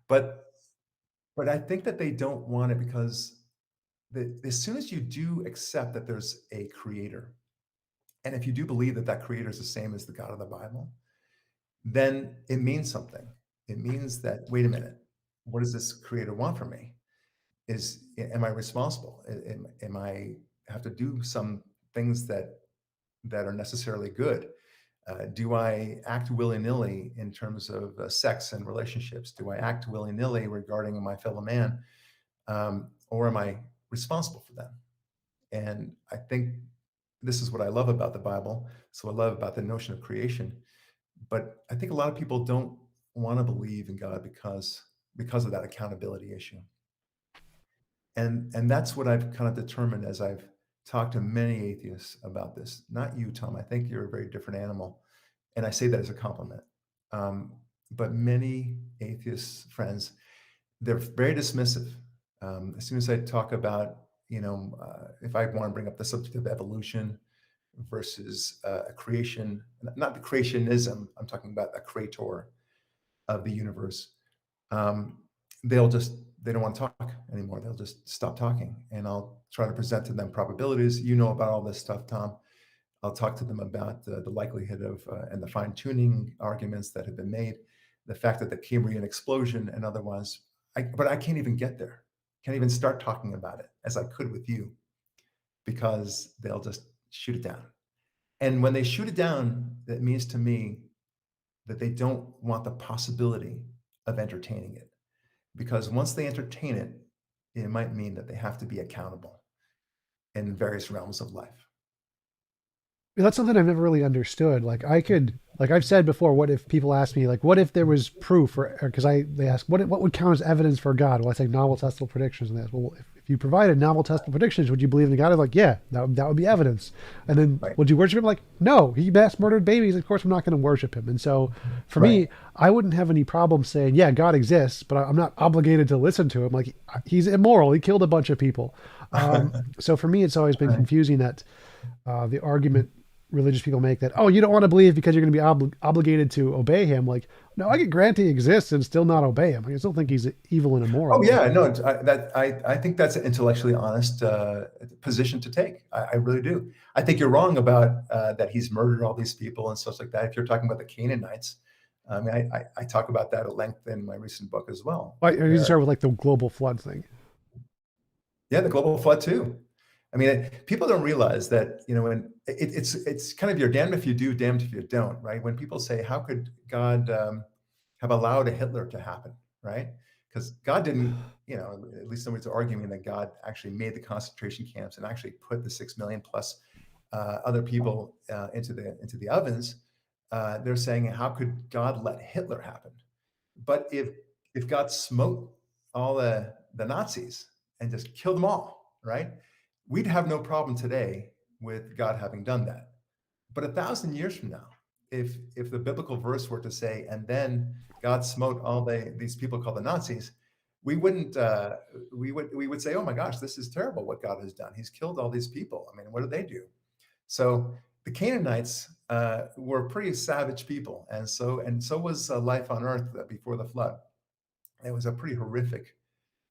but but I think that they don't want it because as soon as you do accept that there's a creator, and if you do believe that that creator is the same as the God of the Bible, then it means something. It means that, wait a minute, what does this creator want from me? Am I responsible? Am I have to do some things that are necessarily good? Do I act willy nilly in terms of sex and relationships? Do I act willy nilly regarding my fellow man, or am I responsible for them? And I think this is what I love about the Bible. So I love about the notion of creation. But I think a lot of people don't want to believe in God because of that accountability issue. And that's what I've kind of determined as I've talked to many atheists about this. Not you, Tom. I think you're a very different animal, and I say that as a compliment. Um, but many atheist friends, they're very dismissive. As soon as I talk about, if I want to bring up the subject of evolution versus a creation, not the creationism, I'm talking about a creator of the universe. um, they don't want to talk anymore. They'll just stop talking, and I'll try to present to them probabilities. You know about all this stuff, Tom. I'll talk to them about the likelihood of and the fine tuning arguments that have been made, the fact that the Cambrian explosion and otherwise. But I can't even get there. Can't even start talking about it as I could with you, because they'll just shoot it down. And when they shoot it down, that means to me that they don't want the possibility of entertaining it. because once they entertain it, it might mean that they have to be accountable in various realms of life. That's something I've never really understood. Like I could, like I've said before, what if people ask me, like, what if there was proof, or because they ask, what would count as evidence for God? Well, I say novel testable predictions, and they ask, well, if you provided novel testable predictions, would you believe in God? I'm like, yeah, that would be evidence. And then Right. would you worship him? Like, no, he mass murdered babies. Of course, I'm not going to worship him. And so, for Right. me, I wouldn't have any problem saying, yeah, God exists, but I'm not obligated to listen to him. Like, he's immoral. He killed a bunch of people. So for me, it's always been Right. confusing that the argument religious people make that, oh, you don't want to believe because you're going to be obligated to obey him. Like, no, I could grant he exists and still not obey him. I still think he's evil and immoral. Oh yeah, no, I think that's an intellectually honest position to take. I really do. I think you're wrong about that he's murdered all these people and stuff like that. If you're talking about the Canaanites, I mean, I talk about that at length in my recent book as well. I need to start with like the global flood thing. Yeah, the global flood too. I mean, people don't realize that, when it's kind of you're damned if you do, damned if you don't, right? When people say, how could God have allowed a Hitler to happen, right? Because God didn't, at least somebody's arguing that God actually made the concentration camps and actually put the 6 million plus other people into the ovens. They're saying, how could God let Hitler happen? But if God smote all the Nazis and just killed them all, right? We'd have no problem today with God having done that. But 1,000 years from now, if the biblical verse were to say, and then God smote all these people called the Nazis, we wouldn't we would say, oh my gosh, this is terrible what God has done. He's killed all these people. I mean, what did they do? So the Canaanites were pretty savage people, and so was life on earth before the flood. It was a pretty horrific,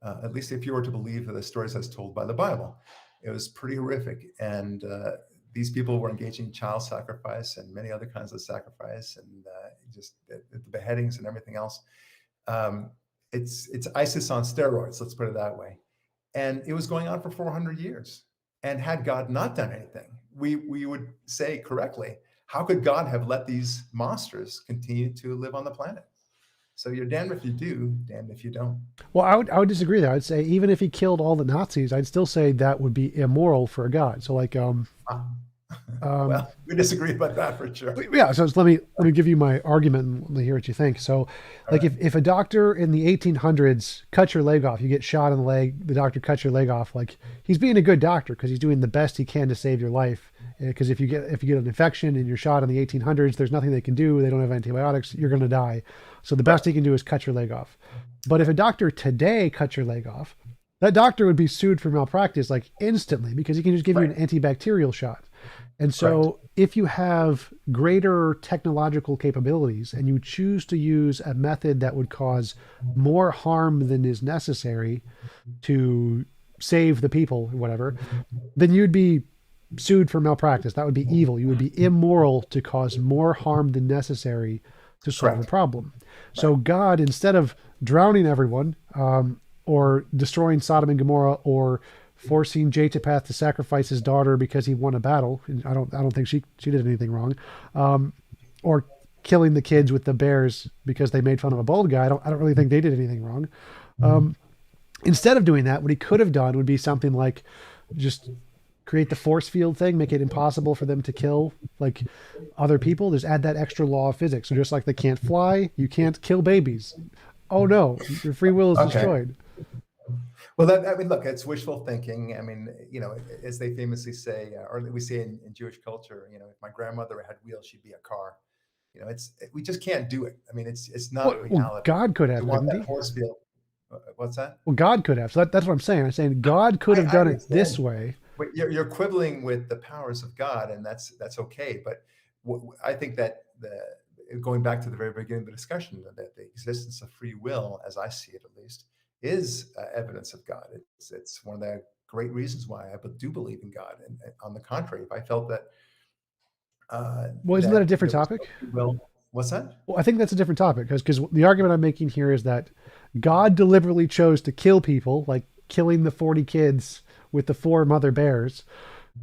at least if you were to believe the stories as told by the Bible. It was pretty horrific, and these people were engaging in child sacrifice and many other kinds of sacrifice, and just the beheadings and everything else. Um, it's ISIS on steroids, let's put it that way. And it was going on for 400 years. And had God not done anything, we would say correctly, how could God have let these monsters continue to live on the planet? So you're damned if you do, damned if you don't. Well, I would disagree there. I'd say even if he killed all the Nazis, I'd still say that would be immoral for a God. So like, Ah. um, Well, we disagree about that for sure. yeah. So let me give you my argument and let me hear what you think. So, All like, right. if a doctor in the 1800s cut your leg off, you get shot in the leg, the doctor cuts your leg off. Like, he's being a good doctor because he's doing the best he can to save your life. Because if you get an infection and you're shot in the 1800s, there's nothing they can do. They don't have antibiotics. You're going to die. So the Right. best he can do is cut your leg off. But if a doctor today cut your leg off, that doctor would be sued for malpractice like instantly because he can just give you Right. an antibacterial shot. And Correct. so, if you have greater technological capabilities and you choose to use a method that would cause more harm than is necessary to save the people, or whatever, then you'd be sued for malpractice. That would be evil. You would be immoral to cause more harm than necessary to solve a Correct. problem. Right. So, God, instead of drowning everyone, or destroying Sodom and Gomorrah, or forcing Jehoshaphat to sacrifice his daughter because he won a battle. And I don't think she did anything wrong, or killing the kids with the bears because they made fun of a bald guy. I don't really think they did anything wrong. Instead of doing that, what he could have done would be something like just create the force field thing, make it impossible for them to kill like other people. Just add that extra law of physics. So just like they can't fly, you can't kill babies. Oh no, your free will is Okay. destroyed. Well, I mean, look, it's wishful thinking. I mean, as they famously say, or we say in Jewish culture, if my grandmother had wheels, she'd be a car. We just can't do it. I mean, it's not Well, reality. God could We have, want couldn't that he? force field. What's that? Well, God could have. So that's what I'm saying. I'm saying God could have I done it this understand, way. but you're quibbling with the powers of God, and that's okay. But I think that going back to the very beginning of the discussion, that the existence of free will, as I see it at least, is evidence of God. It's one of the great reasons why I do believe in God. And on the contrary, if I felt Well, isn't that a that different there was no topic? free will, what's that? Well, I think that's a different topic because the argument I'm making here is that God deliberately chose to kill people, like killing the 40 kids with the 4 mother bears.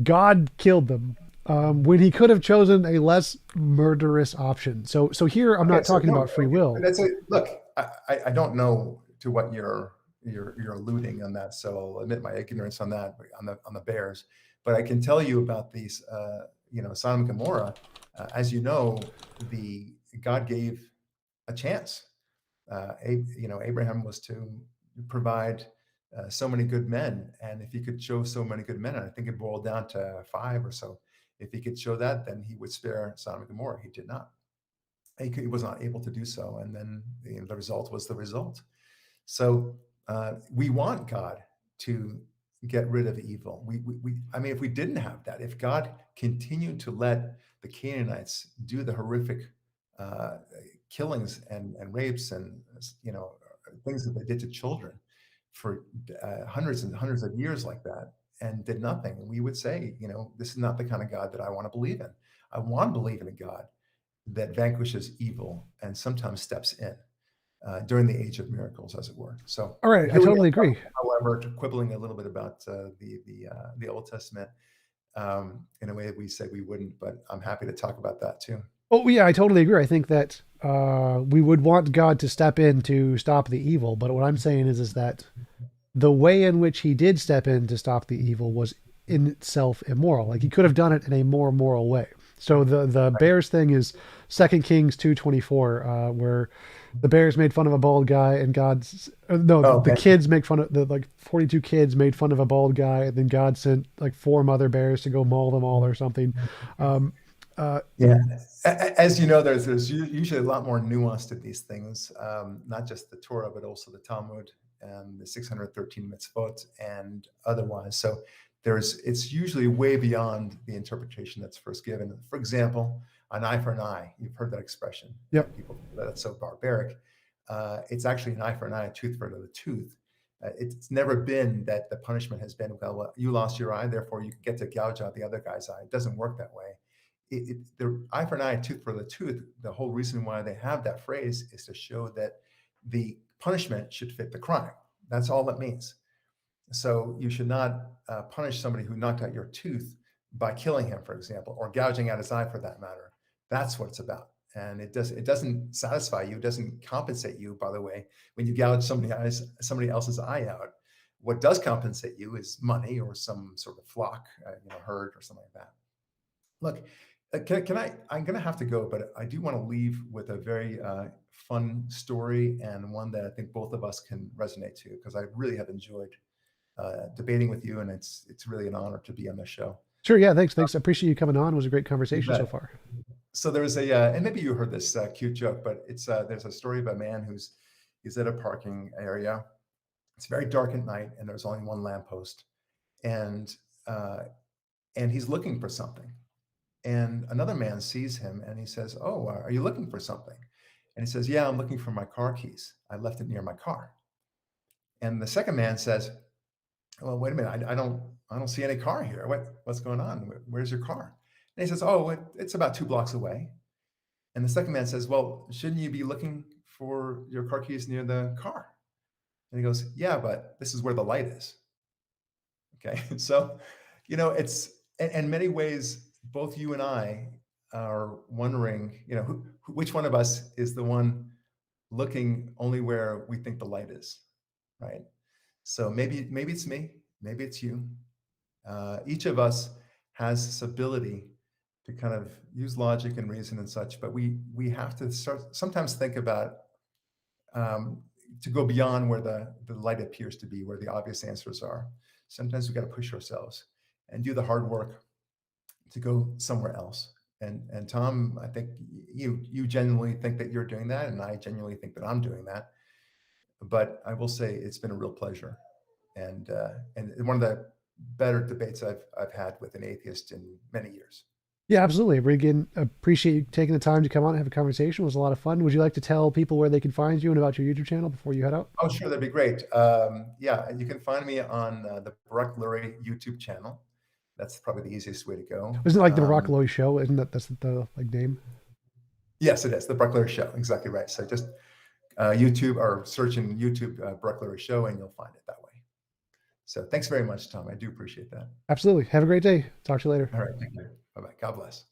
God killed them when he could have chosen a less murderous option. So here I'm Okay, not so talking no, about free okay, will. look. I don't know to what you're alluding on that. So I'll admit my ignorance on that, on the bears. But I can tell you about these, Sodom and Gomorrah. As you know, the God gave a chance. Abraham was to provide so many good men, and if he could show so many good men, and I think it boiled down to 5 or so. If he could show that, then he would spare Sodom and Gomorrah. He did not. He was not able to do so, and then the result was the result. So we want God to get rid of evil. I mean, if we didn't have that, if God continued to let the Canaanites do the horrific uh, killings and rapes and things that they did to children for hundreds and hundreds of years like that, and did nothing, we would say, this is not the kind of God that I want to believe in. I want to believe in a God that vanquishes evil and sometimes steps in during the age of miracles, as it were. So All right, I here we totally are, agree. however, quibbling a little bit about the Old Testament in a way that we said we wouldn't, but I'm happy to talk about that too. Oh yeah, I totally agree. I think that we would want God to step in to stop the evil, but what I'm saying is that the way in which he did step in to stop the evil was in itself immoral. Like he could have done it in a more moral way. So the Right. bears thing is 2 Kings 2:24, where the bears made fun of a bald guy, and God's no, Oh, the okay. kids make fun of the 42 kids made fun of a bald guy, and then God sent like 4 mother bears to go maul them all or something. Um, uh, Yeah. As you know, there's usually a lot more nuance to these things, not just the Torah, but also the Talmud and the 613 mitzvot and otherwise. So it's usually way beyond the interpretation that's first given. For example, an eye for an eye. You've heard that expression, yep. and people think that it's so barbaric. It's actually an eye for an eye, a tooth for another tooth. It's never been that the punishment has been, well, you lost your eye, therefore you get to gouge out the other guy's eye. It doesn't work that way. The eye for an eye, tooth for the tooth, the whole reason why they have that phrase is to show that the punishment should fit the crime. That's all it means. So you should not punish somebody who knocked out your tooth by killing him, for example, or gouging out his eye for that matter. That's what it's about. And it doesn't satisfy you. It doesn't compensate you, by the way, when you gouge somebody else's eye out. What does compensate you is money or some sort of flock, herd or something like that. Look, can I? I'm going to have to go, but I do want to leave with a very fun story and one that I think both of us can resonate to because I really have enjoyed debating with you, and it's really an honor to be on the show. Sure. Yeah. Thanks. Thanks. I appreciate you coming on. It was a great You conversation so bet. far. So there's and maybe you heard this cute joke, but there's a story of a man he's at a parking area. It's very dark at night, and there's only one lamppost, and uh, and he's looking for something. And another man sees him, and he says, "Oh, are you looking for something?" And he says, "Yeah, I'm looking for my car keys. I left it near my car." And the second man says, "Well, wait a minute. I don't see any car here. What's going on? Where's your car?" And he says, "Oh, it's about 2 blocks away." And the second man says, "Well, shouldn't you be looking for your car keys near the car?" And he goes, "Yeah, but this is where the light is." Okay. So, it's in many ways, both you and I are wondering, which one of us is the one looking only where we think the light is, right? So maybe it's me, maybe it's you. Each of us has this ability to kind of use logic and reason and such, but we have to start sometimes think about um, to go beyond where the light appears to be, where the obvious answers are. Sometimes we got to push ourselves and do the hard work to go somewhere else. And Tom, I think you genuinely think that you're doing that, and I genuinely think that I'm doing that. But I will say it's been a real pleasure, and one of the better debates I've had with an atheist in many years. Yeah, absolutely. Again, appreciate you taking the time to come on and have a conversation. It was a lot of fun. Would you like to tell people where they can find you and about your YouTube channel before you head out? Oh, sure, that'd be great. Yeah, you can find me on the Barak Lurie YouTube channel. That's probably the easiest way to go. Isn't it like the Barak Lurie show? Isn't that's the like name? Yes, it is the Barak Lurie Show. Exactly right. So just YouTube or search in YouTube Barak Lurie Show, and you'll find it that way. So thanks very much, Tom. I do appreciate that. Absolutely. Have a great day. Talk to you later. All right, thank you. Bye bye. God bless.